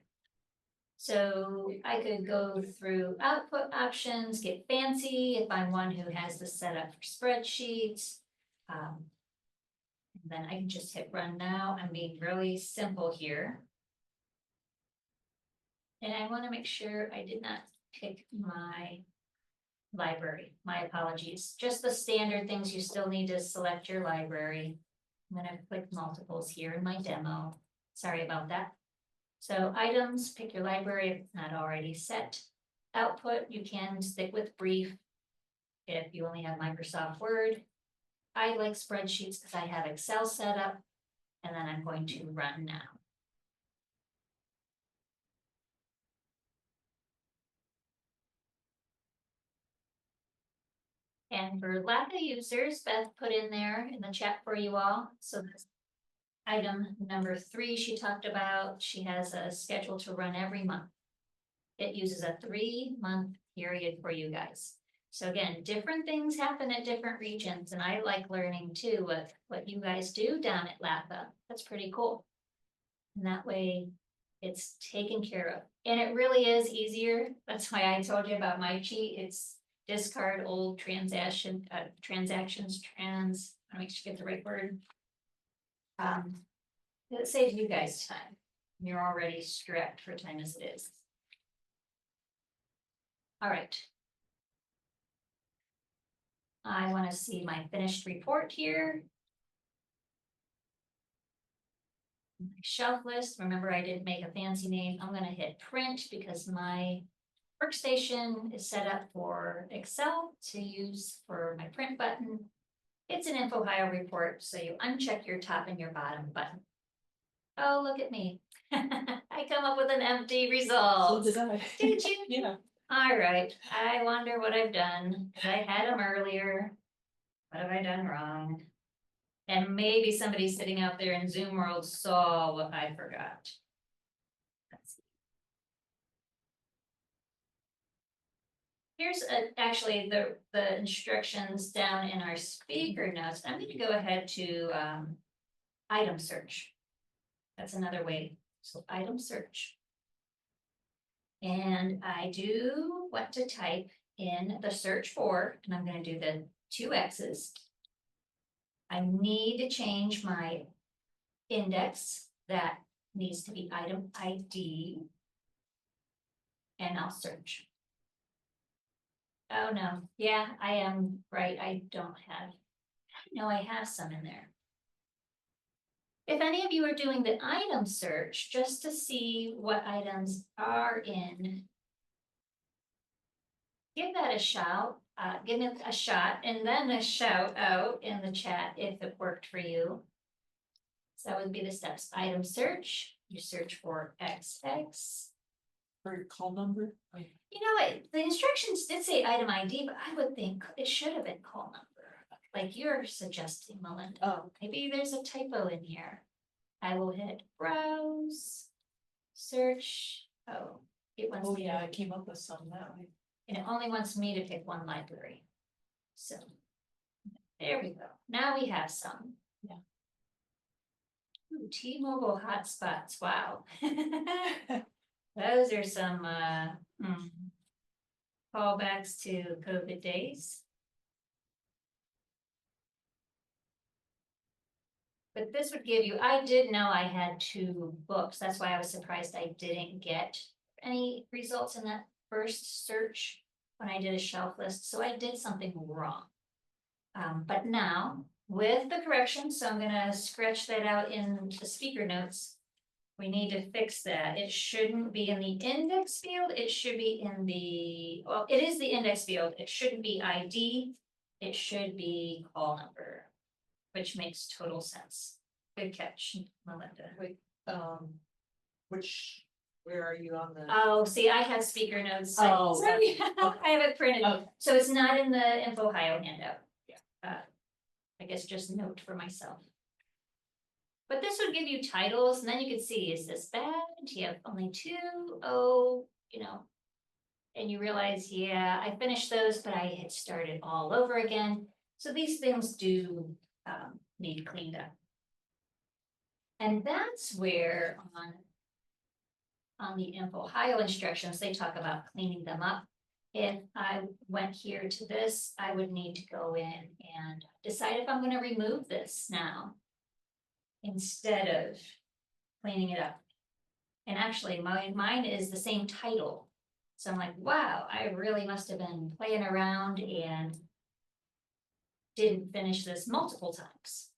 A: So I could go through output options, get fancy if I'm one who has this set up for spreadsheets. And then I can just hit run now. I'm being really simple here. And I want to make sure I did not pick my library. My apologies. Just the standard things. You still need to select your library. I'm gonna click multiples here in my demo. Sorry about that. So items, pick your library if it's not already set. Output, you can stick with brief if you only have Microsoft Word. I like spreadsheets because I have Excel set up, and then I'm going to run now. And for LAPA users, Beth put in there in the chat for you all. So this item number 3, she talked about, she has a schedule to run every month. It uses a 3-month period for you guys. So again, different things happen at different regions, and I like learning too what you guys do down at LAPA. That's pretty cool. And that way it's taken care of. And it really is easier. That's why I told you about my cheat. It's discard old transactions, I want to make sure you get the right word. It saves you guys time. You're already strapped for time as it is. All right. I want to see my finished report here. My shelf list, remember I didn't make a fancy name. I'm going to hit print because my workstation is set up for Excel to use for my print button. It's an InfoHio report, so you uncheck your top and your bottom button. Oh, look at me. I come up with an empty result.
E: So did I.
A: Did you?
E: Yeah.
A: All right. I wonder what I've done. I had them earlier. What have I done wrong? And maybe somebody sitting out there in Zoom world saw what I forgot. Let's see. Here's actually the instructions down in our speaker notes. I'm going to go ahead to item search. That's another way. So item search. And I do want to type in the search for, and I'm going to do the 2 X's. I need to change my index. That needs to be item ID. And I'll search. Oh no, yeah, I am right. I don't have, no, I have some in there. If any of you are doing the item search, just to see what items are in, give that a shout, give it a shot, and then a shout out in the chat if it worked for you. So that would be the steps. Item search, you search for XX.
E: For your call number?
A: You know what, the instructions did say item ID, but I would think it should have been call number. Like you're suggesting, Melinda.
E: Oh,
A: Maybe there's a typo in here. I will hit browse, search. Oh, it wants me
E: yeah,
A: to,
E: I came up with some that way.
A: and it only wants me to pick one library. So there we go. Now we have some.
E: Yeah.
A: Ooh, T-Mobile hotspots. Wow. Those are some callbacks to COVID days. But this would give you, I did know I had 2 books. That's why I was surprised I didn't get any results in that first search when I did a shelf list. So I did something wrong. But now with the correction, so I'm gonna scratch that out in the speaker notes. We need to fix that. It shouldn't be in the index field. It should be in the, well, it is the index field. It shouldn't be ID. It should be call number, which makes total sense. Good catch, Melinda.
E: Wait, where are you on the?
A: Oh, see, I have speaker notes.
E: Oh,
A: Sorry.
E: okay.
A: I have it printed.
E: Okay.
A: So it's not in the InfoHio handout.
E: Yeah.
A: I guess just note for myself. But this would give you titles, and then you could see, is this bad? Do you have only 2? Oh, you know. And you realize, yeah, I finished those, but I had started all over again. So these things do need cleaned up. And that's where on the InfoHio instructions, they talk about cleaning them up. If I went here to this, I would need to go in and decide if I'm going to remove this now, instead of cleaning it up. And actually mine is the same title. So I'm like, wow, I really must have been playing around and didn't finish this multiple times.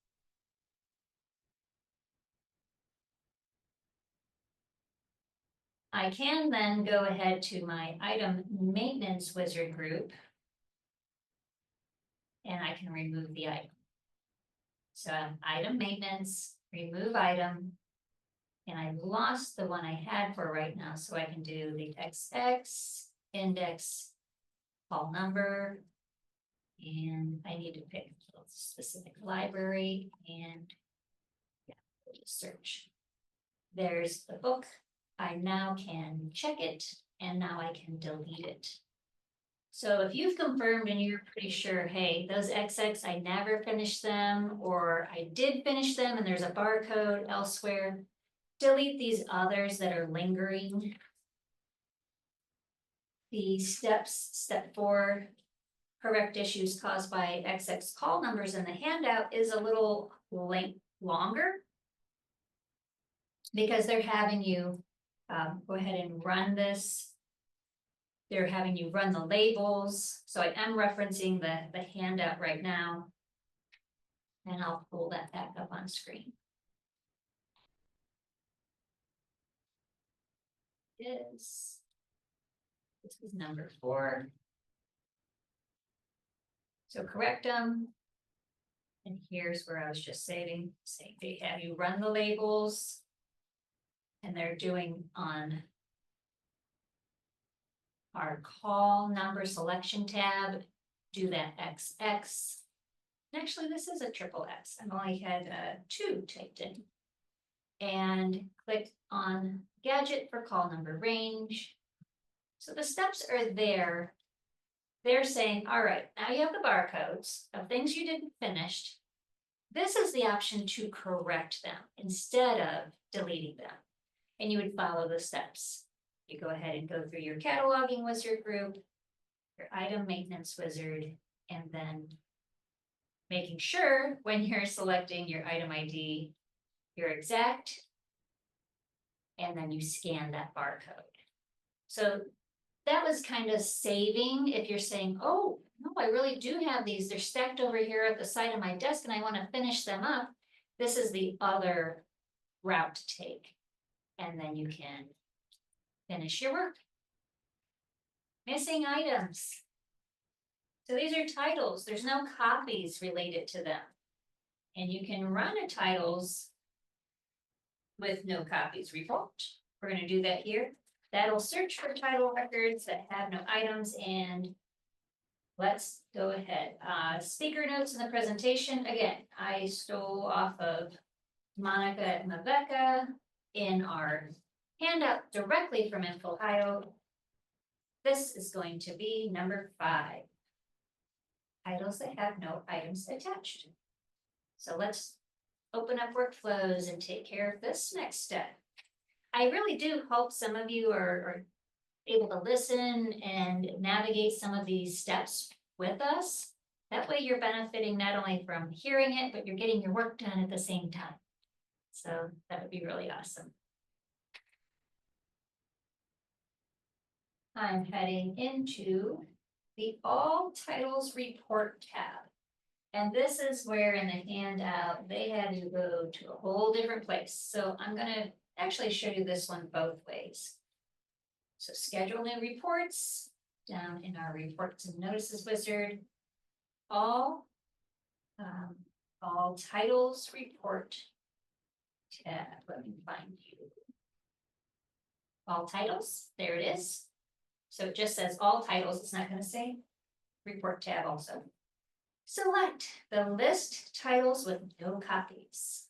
A: I can then go ahead to my item maintenance wizard group. And I can remove the item. So item maintenance, remove item. And I lost the one I had for right now, so I can do the XX, index, call number. And I need to pick a specific library and yeah, we'll just search. There's the book. I now can check it and now I can delete it. So if you've confirmed and you're pretty sure, hey, those XX, I never finished them, or I did finish them and there's a barcode elsewhere, delete these others that are lingering. The steps, step 4, correct issues caused by XX call numbers in the handout is a little longer because they're having you go ahead and run this. They're having you run the labels. So I am referencing the handout right now. And I'll pull that back up on screen. This is number 4. So correct them. And here's where I was just saying they have you run the labels. And they're doing on our call number selection tab, do that XX. Actually, this is a triple X. I've only had 2 typed in. And click on gadget for call number range. So the steps are there. They're saying, all right, now you have the barcodes of things you didn't finish. This is the option to correct them instead of deleting them. And you would follow the steps. You go ahead and go through your cataloging wizard group, your item maintenance wizard, and then making sure when you're selecting your item ID, you're exact, and then you scan that barcode. So that was kind of saving if you're saying, oh, no, I really do have these. They're stacked over here at the side of my desk and I want to finish them up. This is the other route to take. And then you can finish your work. Missing items. So these are titles. There's no copies related to them. And you can run a titles with no copies report. We're going to do that here. That'll search for title records that have no items, and let's go ahead. Speaker notes in the presentation. Again, I stole off of Monica and Rebecca in our handout directly from InfoOhio. This is going to be number 5. Titles that have no items attached. So let's open up workflows and take care of this next step. I really do hope some of you are able to listen and navigate some of these steps with us. That way you're benefiting not only from hearing it, but you're getting your work done at the same time. So that would be really awesome. I'm heading into the All Titles Report tab. And this is where in the handout, they had to go to a whole different place. So I'm going to actually show you this one both ways. So schedule new reports down in our reports and notices wizard. All titles report tab. Let me find you. All titles, there it is. So it just says all titles. It's not going to say report tab also. Select the list titles with no copies.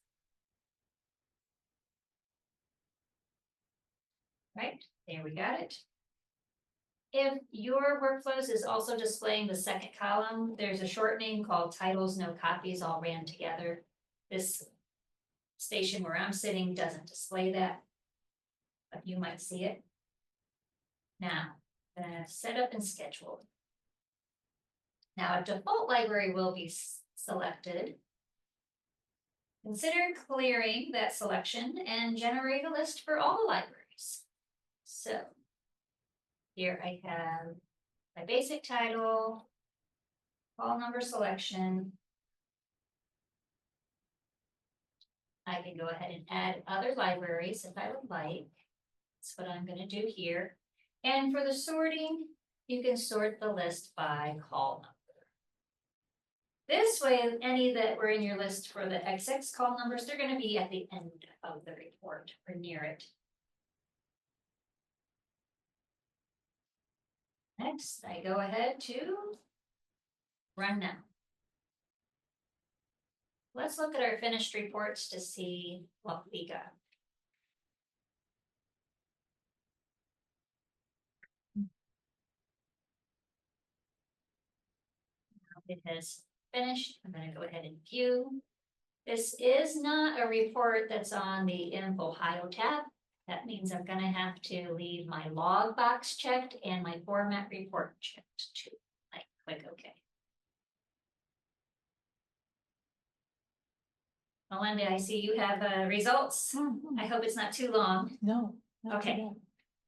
A: Right, there we got it. If your workflows is also displaying the second column, there's a shortening called titles, no copies, all ran together. This station where I'm sitting doesn't display that, but you might see it. Now, set up and schedule. Now, a default library will be selected. Consider clearing that selection and generate a list for all the libraries. So here I have my basic title, call number selection. I can go ahead and add other libraries if I would like. That's what I'm gonna do here. And for the sorting, you can sort the list by call number. This way, any that were in your list for the XX call numbers, they're gonna be at the end of the report or near it. Next, I go ahead to run now. Let's look at our finished reports to see what we got. It has finished. I'm gonna go ahead and view. This is not a report that's on the Ohio tab. That means I'm gonna have to leave my log box checked and my format report checked too. Like, click OK. Melinda, I see you have results. I hope it's not too long.
E: No. not too
A: Okay.
E: bad.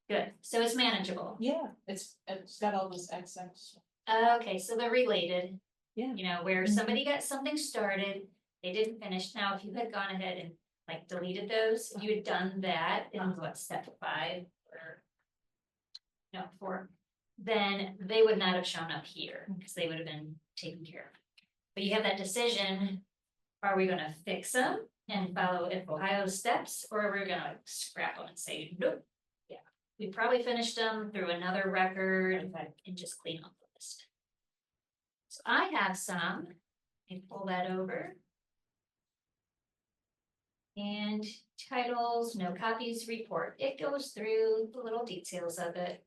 A: Good. So it's manageable.
E: Yeah, it's got all this XX.
A: Okay, so they're related.
E: Yeah.
A: You know, where
E: Mhm.
A: somebody got something started, they didn't finish. Now, if you had gone ahead and like deleted those, if you had done that in what, step 5 or no, 4, then they would not have shown up here because they would have been taken care of. But you have that decision, are we gonna fix them and follow Ohio's steps, or are we gonna scrap them and say, nope? Yeah, we probably finished them through another record and just clean up the list. So I have some, and pull that over. And titles, no copies report. It goes through the little details of it.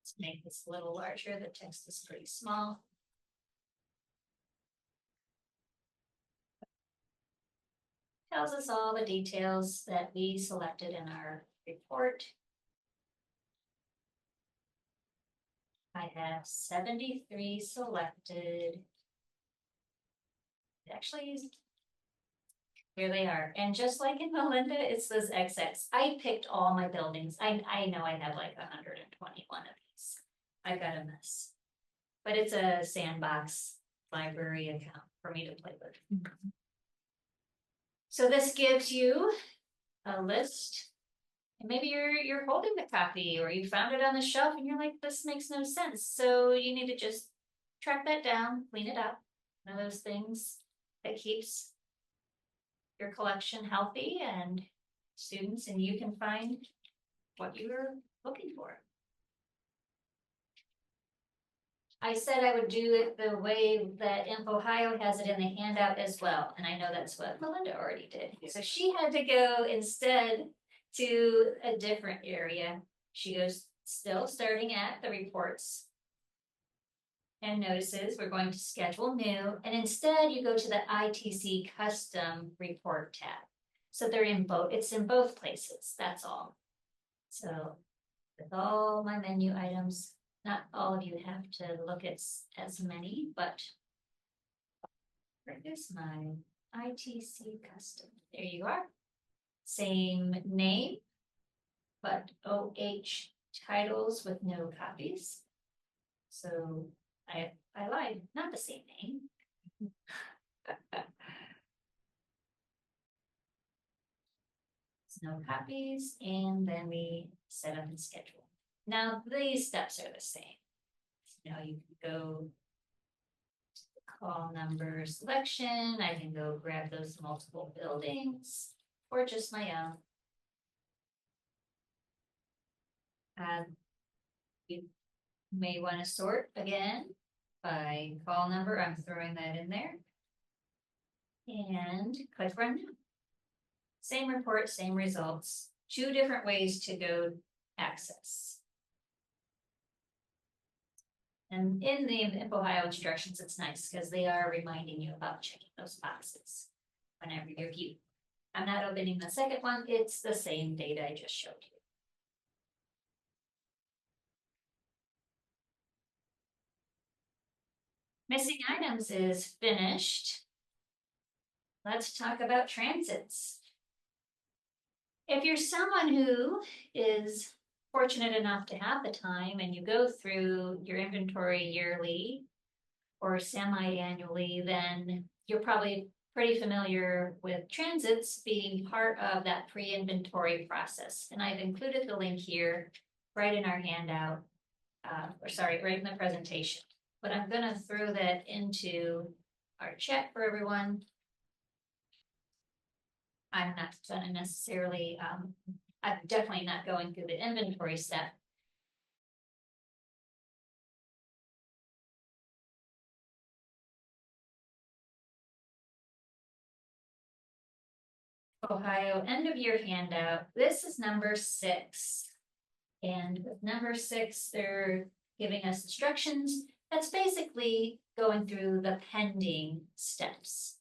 A: Let's make this a little larger. The text is pretty small. Tells us all the details that we selected in our report. I have 73 selected. Actually, here they are. And just like in Melinda, it says XX. I picked all my buildings. I know I have like 121 of these. I've got a mess. But it's a sandbox library account for me to play with. So this gives you a list. And maybe you're holding the copy or you found it on the shelf and you're like, this makes no sense. So you need to just track that down, clean it up. One of those things that keeps your collection healthy and students, and you can find what you're looking for. I said I would do it the way that Ohio has it in the handout as well, and I know that's what Melinda already did. So she had to go instead to a different area. She goes still starting at the reports and notices. We're going to schedule new, and instead you go to the ITC custom report tab. So they're in both, it's in both places, that's all. So with all my menu items, not all of you have to look at as many, but here's my ITC custom. There you are. Same name, but OH titles with no copies. So I lied, not the same name. No copies, and then we set up and schedule. Now these steps are the same. Now you can go to the call number selection. I can go grab those multiple buildings or just my own. You may want to sort again by call number. I'm throwing that in there. And click run now. Same report, same results, 2 different ways to go access. And in the Ohio instructions, it's nice because they are reminding you about checking those boxes whenever you view. I'm not opening the second one, it's the same data I just showed you. Missing items is finished. Let's talk about transits. If you're someone who is fortunate enough to have the time and you go through your inventory yearly or semi-annually, then you'll probably pretty familiar with transits being part of that pre-inventory process. And I've included the link here, right in our handout, right in the presentation. But I'm gonna throw that into our chat for everyone. I'm not gonna necessarily, I'm definitely not going through the inventory step. Ohio end of year handout. This is number 6. And with number 6, they're giving us instructions. That's basically going through the pending steps.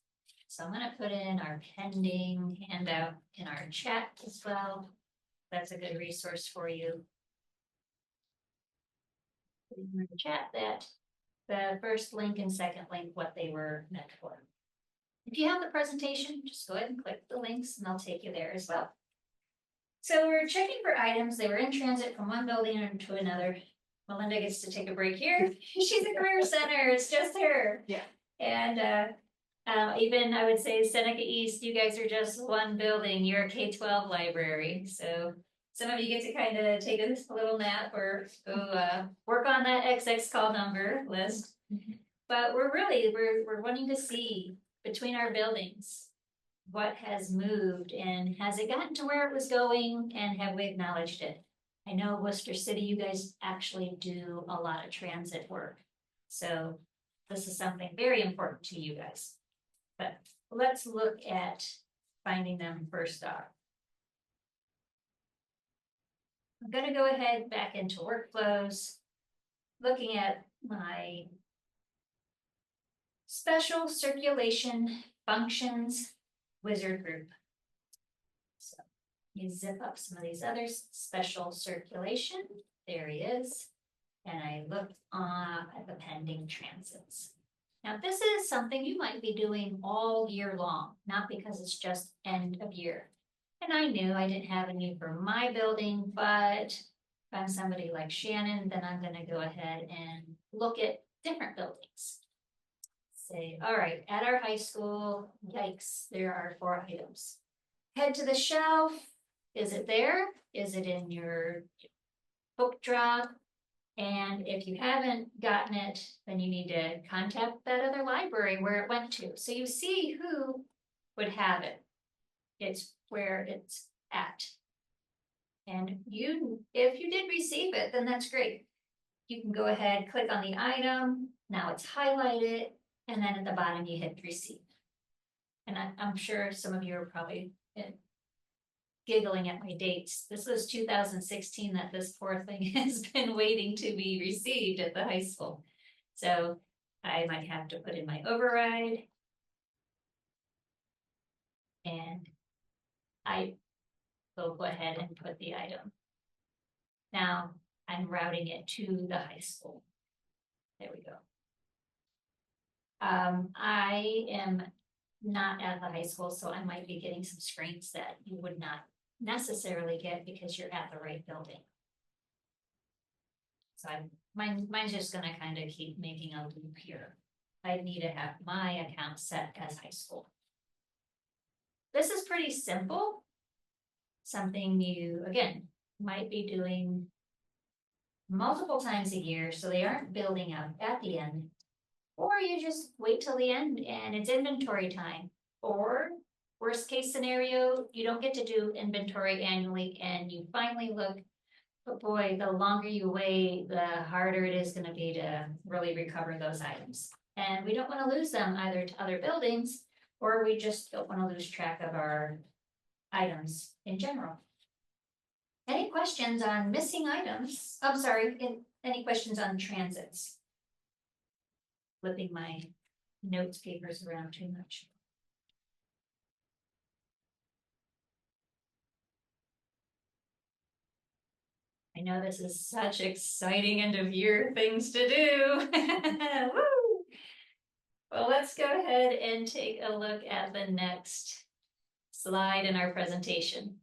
A: So I'm gonna put in our pending handout in our chat as well. That's a good resource for you. In the chat that the first link and second link, what they were meant for. If you have the presentation, just go ahead and click the links and they'll take you there as well. So we're checking for items. They were in transit from one building to another. Melinda gets to take a break here. She's a career center. It's just her.
E: Yeah.
A: And even I would say Seneca East, you guys are just one building. You're a K-12 library. So some of you get to kind of take a little nap or go work on that XX call number list. But we're wanting to see between our buildings what has moved and has it gotten to where it was going and have we acknowledged it? I know Worcester City, you guys actually do a lot of transit work. So this is something very important to you guys. But let's look at finding them first off. I'm going to go ahead back into workflows, looking at my special circulation functions wizard group. So you zip up some of these others, special circulation, there he is. And I looked at the pending transits. Now this is something you might be doing all year long, not because it's just end of year. And I knew I didn't have a need for my building, but if I'm somebody like Shannon, then I'm gonna go ahead and look at different buildings. Say, all right, at our high school, yikes, there are 4 items. Head to the shelf. Is it there? Is it in your book drop? And if you haven't gotten it, then you need to contact that other library where it went to. So you see who would have it. It's where it's at. And if you did receive it, then that's great. You can go ahead, click on the item. Now it's highlighted. And then at the bottom, you hit receive. And I'm sure some of you are probably giggling at my dates. This was 2016 that this poor thing has been waiting to be received at the high school. So I might have to put in my override. And I will go ahead and put the item. Now I'm routing it to the high school. There we go. I am not at the high school, so I might be getting some screens that you would not necessarily get because you're at the right building. So mine's just gonna kind of keep making a loop here. I need to have my account set as high school. This is pretty simple. Something you, again, might be doing multiple times a year, so they aren't building up at the end. Or you just wait till the end and it's inventory time. Or worst case scenario, you don't get to do inventory annually and you finally look, but boy, the longer you wait, the harder it is going to be to really recover those items. And we don't want to lose them either to other buildings, or we just don't want to lose track of our items in general. Any questions on missing items? I'm sorry, any questions on transits? Flipping my notes papers around too much. I know this is such exciting end of year things to do. Woo! Well, let's go ahead and take a look at the next slide in our presentation.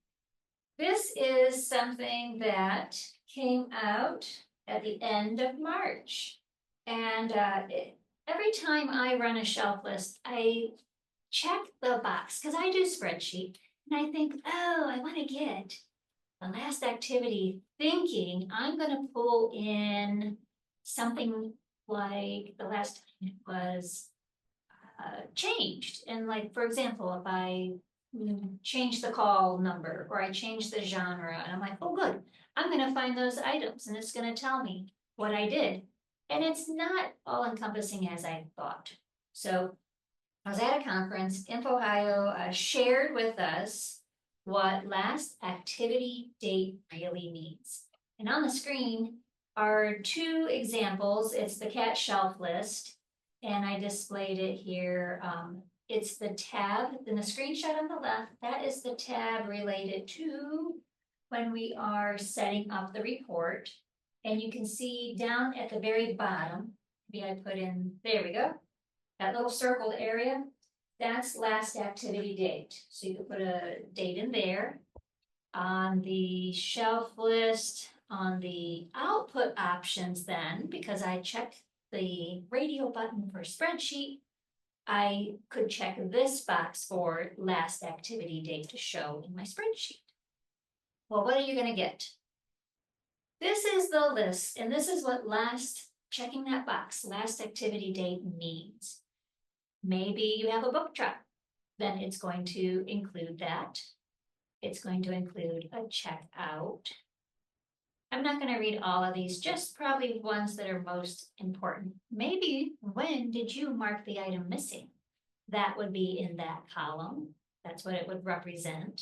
A: This is something that came out at the end of March. And every time I run a shelf list, I check the box, because I do spreadsheet, and I think, oh, I want to get the last activity, thinking I'm gonna pull in something like the last time it was changed. And like, for example, if I change the call number or I change the genre, and I'm like, oh, good, I'm gonna find those items and it's gonna tell me what I did. And it's not all encompassing as I thought. So I was at a conference, InfoHio shared with us what last activity date really means. And on the screen are two examples. It's the cat shelf list, and I displayed it here. It's the tab in the screenshot on the left. That is the tab related to when we are setting up the report. And you can see down at the very bottom, maybe I put in, there we go, that little circled area, that's last activity date. So you can put a date in there. On the shelf list, on the output options then, because I checked the radio button for spreadsheet, I could check this box for last activity date to show in my spreadsheet. Well, what are you gonna get? This is the list, and this is what checking that box, last activity date means. Maybe you have a book drop, then it's going to include that. It's going to include a checkout. I'm not going to read all of these, just probably ones that are most important. Maybe when did you mark the item missing? That would be in that column. That's what it would represent.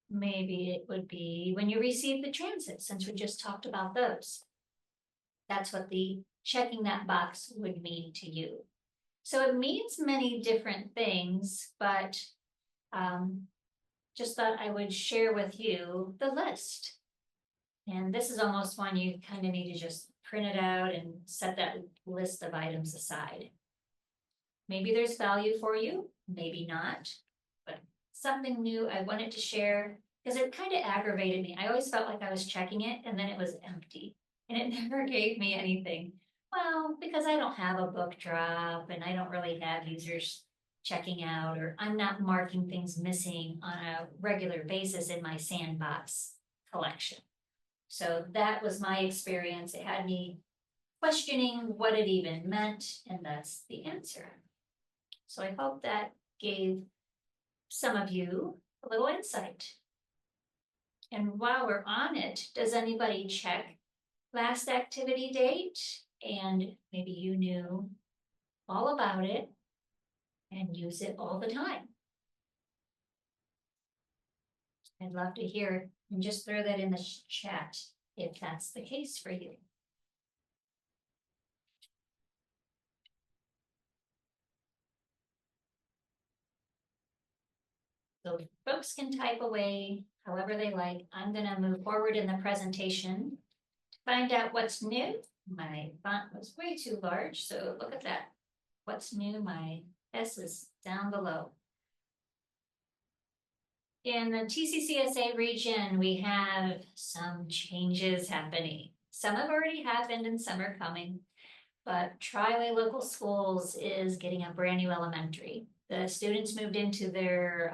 A: Maybe it would be when you received the transit, since we just talked about those. That's what the checking that box would mean to you. So it means many different things, but just thought I would share with you the list. And this is almost one you kind of need to just print it out and set that list of items aside. Maybe there's value for you, maybe not, but something new I wanted to share because it kind of aggravated me. I always felt like I was checking it and then it was empty and it never gave me anything. Well, because I don't have a book drop and I don't really have users checking out, or I'm not marking things missing on a regular basis in my sandbox collection. So that was my experience. It had me questioning what it even meant, and that's the answer. So I hope that gave some of you a little insight. And while we're on it, does anybody check last activity date? And maybe you knew all about it and use it all the time. I'd love to hear it, and just throw that in the chat if that's the case for you. So folks can type away however they like. I'm gonna move forward in the presentation to find out what's new. My font was way too large, so look at that. What's new? My S is down below. In the TCCSA region, we have some changes happening. Some have already happened and some are coming, but Triway Local Schools is getting a brand new elementary. The students moved into their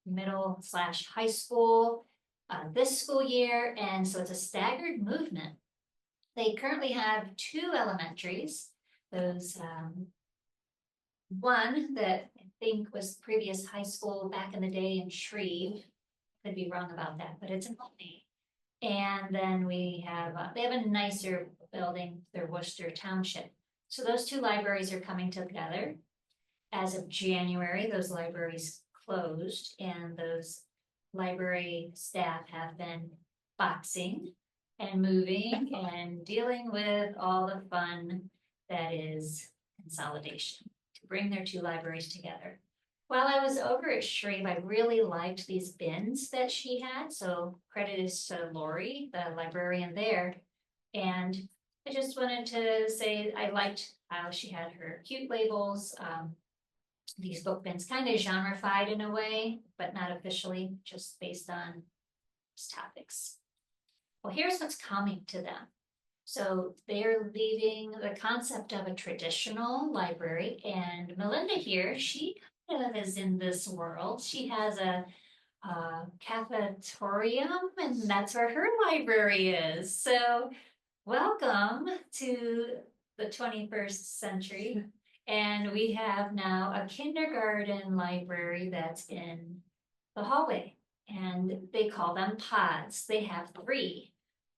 A: middle/high school this school year, and so it's a staggered movement. They currently have two elementaries. Those one that I think was previous high school back in the day in Shreve. Could be wrong about that, but it's in Putney. And then we have, they have a nicer building, their Worcester Township. So those two libraries are coming together. As of January, those libraries closed and those library staff have been boxing and moving and dealing with all the fun that is consolidation to bring their two libraries together. While I was over at Shreve, I really liked these bins that she had. So credit is to Lori, the librarian there. And I just wanted to say I liked how she had her cute labels. These book bins kind of genrefied in a way, but not officially, just based on topics. Well, here's what's coming to them. So they're leaving the concept of a traditional library, and Melinda here, she kind of is in this world. She has a cafetorium, and that's where her library is. So welcome to the 21st century. And we have now a kindergarten library that's in the hallway, and they call them pods. They have 3.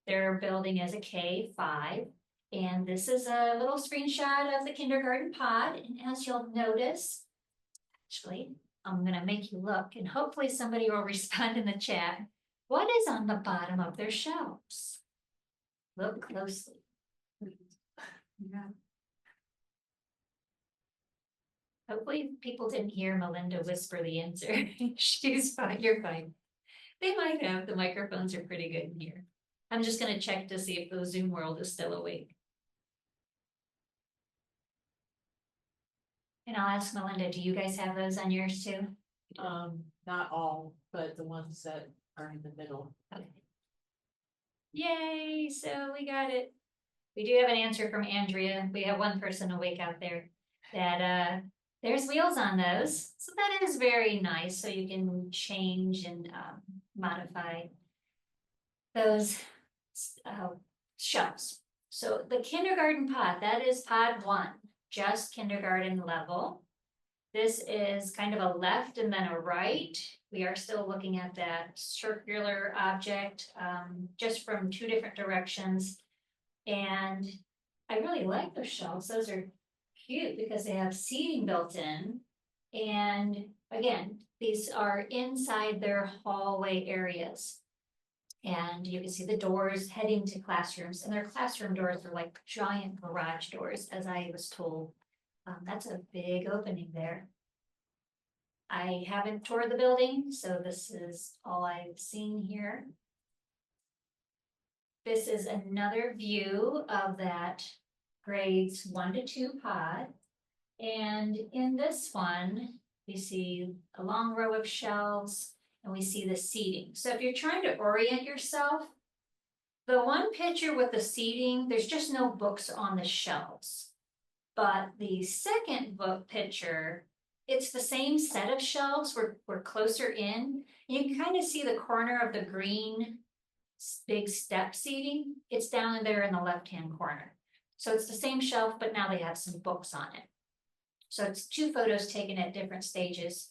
A: Their building is a K5, and this is a little screenshot of the kindergarten pod. And as you'll notice, actually, I'm gonna make you look, and hopefully somebody will respond in the chat. What is on the bottom of their shelves? Look closely. Yeah. Hopefully people didn't hear Melinda whisper the answer. She's fine, you're fine. They might have, the microphones are pretty good in here. I'm just gonna check to see if the Zoom world is still awake. And I'll ask Melinda, do you guys have those on yours too?
E: Not all, but the ones that are in the middle.
A: Okay. Yay, so we got it. We do have an answer from Andrea. We have one person awake out there that there's wheels on those. So that is very nice. So you can change and modify those shelves. So the kindergarten pod, that is pod 1, just kindergarten level. This is kind of a left and then a right. We are still looking at that circular object, just from 2 different directions. And I really like those shelves. Those are cute because they have seating built in. And again, these are inside their hallway areas. And you can see the doors heading to classrooms, and their classroom doors are like giant garage doors, as I was told. That's a big opening there. I haven't toured the building, so this is all I've seen here. This is another view of that grades 1 to 2 pod. And in this one, we see a long row of shelves, and we see the seating. So if you're trying to orient yourself, the one picture with the seating, there's just no books on the shelves. But the second book picture, it's the same set of shelves. We're closer in. You can kind of see the corner of the green big step seating. It's down there in the left-hand corner. So it's the same shelf, but now they have some books on it. So it's 2 photos taken at different stages.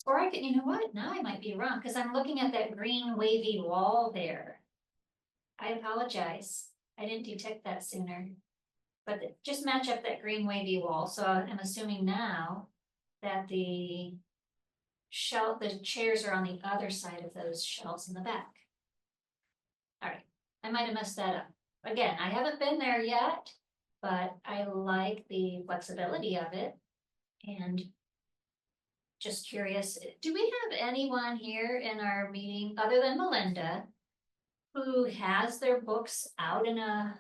A: Or I could, you know what? Now I might be wrong because I'm looking at that green wavy wall there. I apologize. I didn't detect that sooner. But just match up that green wavy wall. So I'm assuming now that the chairs are on the other side of those shelves in the back. All right, I might have messed that up. Again, I haven't been there yet, but I like the flexibility of it. And just curious, do we have anyone here in our meeting other than Melinda who has their books out in a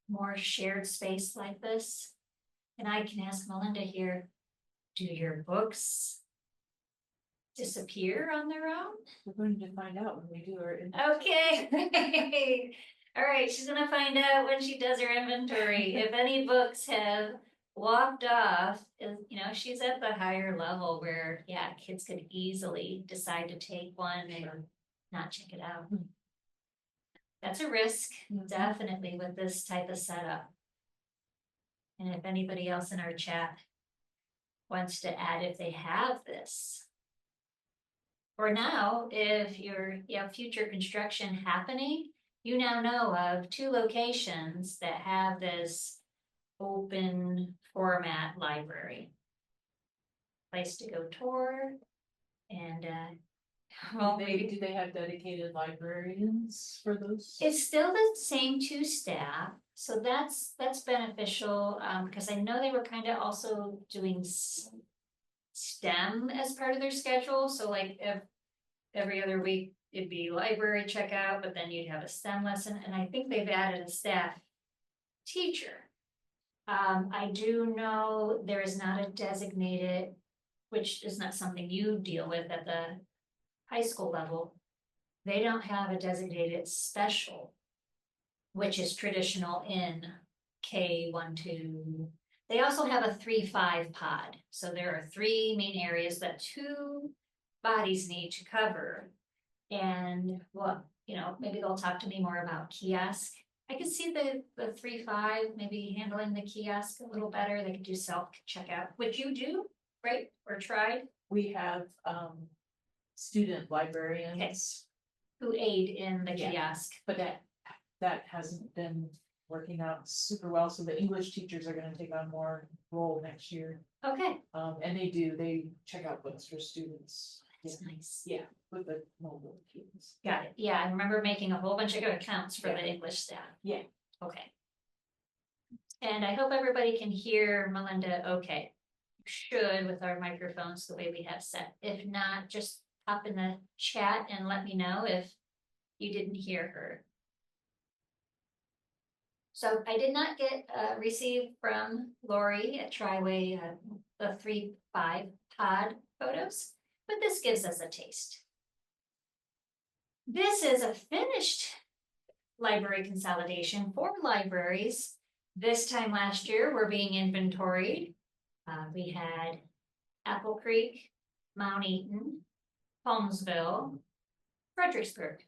A: more shared space like this? And I can ask Melinda here, do your books disappear on their own?
E: We're going to find out when we do our.
A: Okay. All right, she's gonna find out when she does her inventory. If any books have walked off, you know, she's at the higher level where, yeah, kids could easily decide to take one and not check it out. That's a risk, definitely, with this type of setup. And if anybody else in our chat wants to add if they have this. For now, if you have future construction happening, you now know of 2 locations that have this open format library. Place to go tour, and well, maybe
E: Do they have dedicated librarians for those?
A: it's still the same 2 staff, so that's beneficial, because I know they were kind of also doing STEM as part of their schedule. So like every other week it'd be library checkout, but then you'd have a STEM lesson, and I think they've added a staff teacher. I do know there is not a designated, which is not something you deal with at the high school level. They don't have a designated special which is traditional in K 1, 2. They also have a 3-5 pod. So there are 3 main areas that 2 bodies need to cover. And well, maybe they'll talk to me more about kiosk. I could see the 3-5 maybe handling the kiosk a little better. They could do self checkout, which you do, right? Or tried,
E: We have, student librarians,
A: who aid in the
E: Yeah.
A: kiosk.
E: but that hasn't been working out super well, so the English teachers are gonna take on more role next year.
A: Okay,
E: And they check out books for students.
A: that's nice.
E: Yeah, with the mobile kids.
A: Got it. Yeah, I remember making a whole bunch of accounts for the English staff.
E: Yeah.
A: Okay. And I hope everybody can hear Melinda okay. You should with our microphones the way we have set. If not, just pop in the chat and let me know if you didn't hear her. So I did not get receive from Lori at Triway the 3-5 pod photos, but this gives us a taste. This is a finished library consolidation for libraries. This time last year, we're being inventoried. We had Apple Creek, Mount Eaton, Holmesville, Fredericksburg.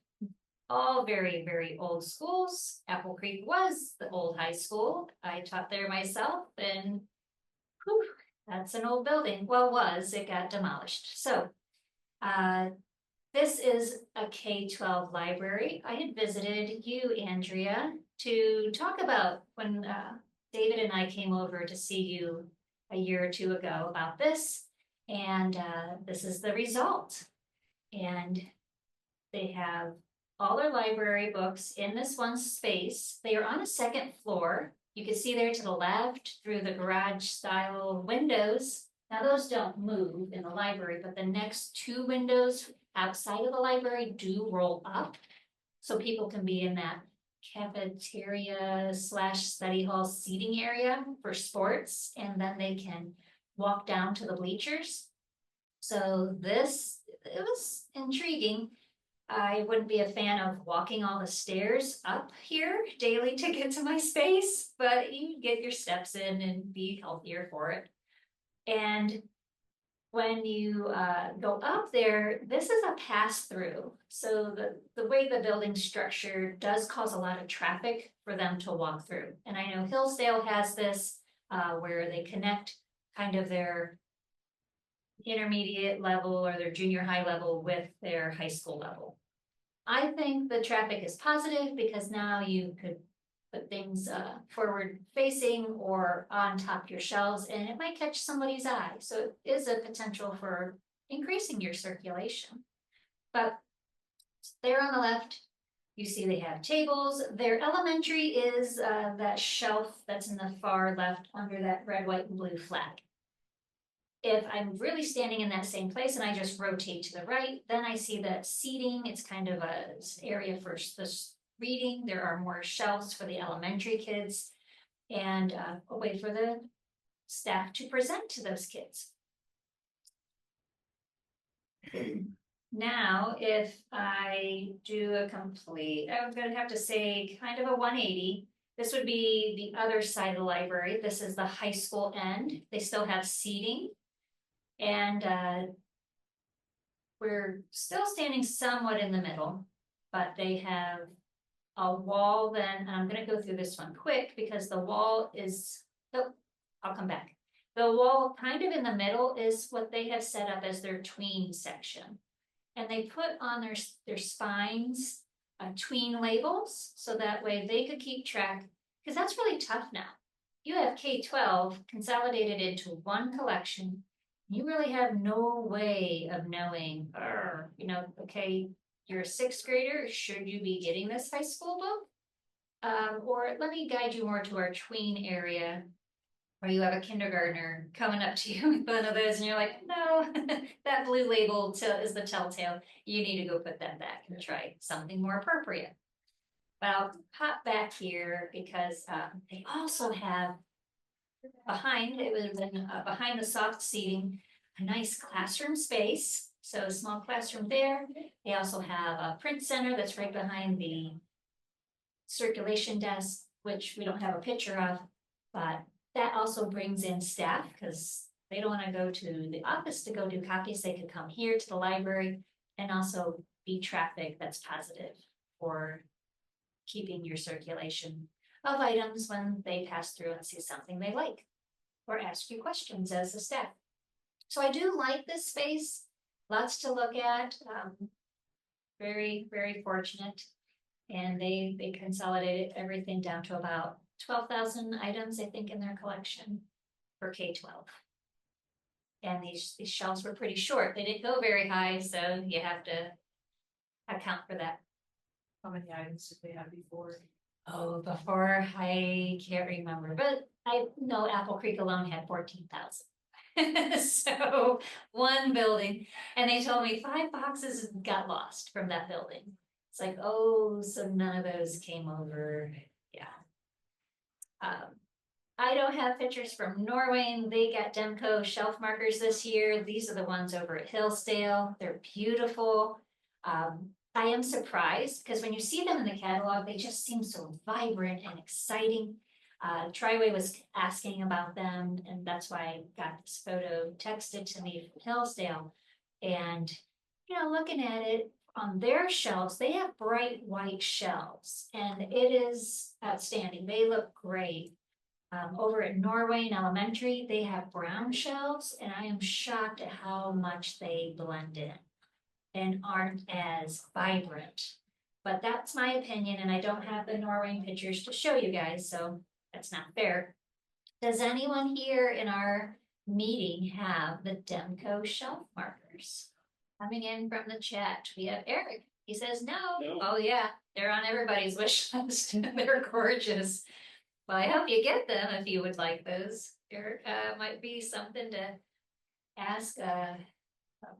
A: All very, very old schools. Apple Creek was the old high school. I taught there myself, and whew, that's an old building. Well, it got demolished. So this is a K-12 library. I had visited you, Andrea, to talk about when David and I came over to see you a year or 2 ago about this. And this is the result. And they have all their library books in this one space. They are on a 2nd floor. You can see there to the left through the garage style windows. Now those don't move in the library, but the next 2 windows outside of the library do roll up. So people can be in that cafeteria / study hall seating area for sports, and then they can walk down to the bleachers. So it was intriguing. I wouldn't be a fan of walking all the stairs up here daily to get to my space, but you get your steps in and be healthier for it. And when you go up there, this is a pass-through. So the way the building's structured does cause a lot of traffic for them to walk through. And I know Hillsdale has this where they connect kind of their intermediate level or their junior high level with their high school level. I think the traffic is positive because now you could put things forward facing or on top of your shelves, and it might catch somebody's eye. So it is a potential for increasing your circulation. But there on the left, you see they have tables. Their elementary is that shelf that's in the far left under that red, white, and blue flag. If I'm really standing in that same place and I just rotate to the right, then I see that seating, it's kind of a area for this reading. There are more shelves for the elementary kids and a way for the staff to present to those kids. Now, if I do a complete, I'm going to have to say kind of a 180. This would be the other side of the library. This is the high school end. They still have seating. And we're still standing somewhat in the middle, but they have a wall then, and I'm going to go through this one quick because the wall is, oh, I'll come back. The wall kind of in the middle is what they have set up as their tween section. And they put on their spines tween labels so that way they could keep track, because that's really tough now. You have K-12 consolidated into one collection. You really have no way of knowing, okay, you're a 6th grader, should you be getting this high school book? Or let me guide you more to our tween area, where you have a kindergartner coming up to you with one of those and you're like, no, that blue label is the telltale. You need to go put that back and try something more appropriate. But I'll hop back here because they also have behind the soft seating, a nice classroom space. So a small classroom there. They also have a print center that's right behind the circulation desk, which we don't have a picture of, but that also brings in staff, because they don't want to go to the office to go do copies, they could come here to the library and also be traffic that's positive for keeping your circulation of items when they pass through and see something they like, or ask you questions as a staff. So I do like this space, lots to look at, very, very fortunate. And they consolidated everything down to about 12,000 items, I think, in their collection for K-12. And these shelves were pretty short. They didn't go very high, so you have to account for that.
E: How many items did they have before?
A: Oh, before, I can't remember, but I know Apple Creek alone had 14,000. So one building, and they told me 5 boxes got lost from that building. It's like, oh, so none of those came over, yeah. I don't have pictures from Norway. They got Demco shelf markers this year. These are the ones over at Hillsdale. They're beautiful. I am surprised because when you see them in the catalog, they just seem so vibrant and exciting. Triway was asking about them, and that's why I got this photo texted to me from Hillsdale. And, you know, looking at it on their shelves, they have bright white shelves, and it is outstanding. They look great. Over at Norway Elementary, they have brown shelves, and I am shocked at how much they blend in and aren't as vibrant. But that's my opinion, and I don't have the Norway pictures to show you guys, so that's not fair. Does anyone here in our meeting have the Demco shelf markers? Coming in from the chat, we have Eric. He says no. Oh yeah, they're on everybody's wish list. They're gorgeous. Well, I hope you get them if you would like those. There might be something to ask a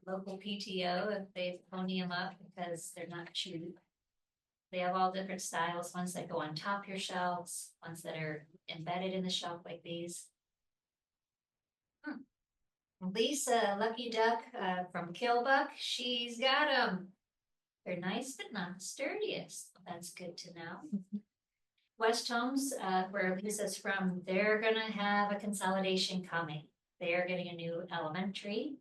A: local PTO if they pony them up, because they're not cheap. They have all different styles, ones that go on top your shelves, ones that are embedded in the shelf like these. Lisa Lucky Duck from Killbuck, she's got them. They're nice but not the sturdiest. That's good to know. West Homes, where Lisa's from, they're gonna have a consolidation coming. They are getting a new elementary.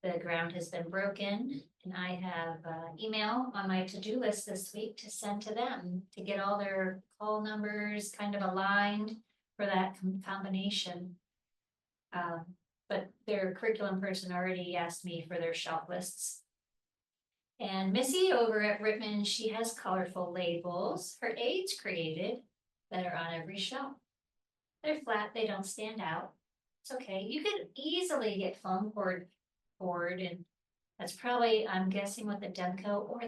A: The ground has been broken, and I have email on my to-do list this week to send to them to get all their call numbers kind of aligned for that combination. But their curriculum person already asked me for their shelf lists. And Missy over at Rittman, she has colorful labels her aides created that are on every shelf. They're flat, they don't stand out. It's okay. You could easily get foam cord, and that's probably, I'm guessing, with the Demco or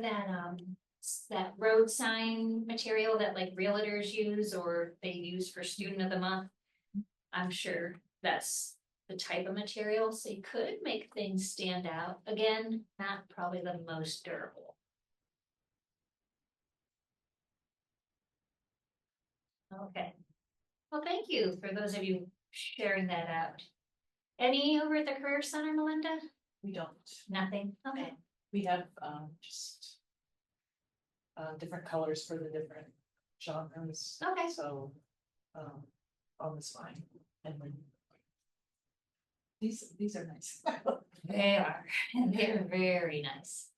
A: that road sign material that like realtors use or they use for student of the month. I'm sure that's the type of material, so you could make things stand out. Again, not probably the most durable. Okay. Well, thank you for those of you sharing that out. Any over at the Career Center, Melinda?
E: We don't.
A: Nothing? Okay.
E: We have just different colors for the different genres.
A: Okay.
E: So on this line, and then these are nice.
A: They are, and they're very nice.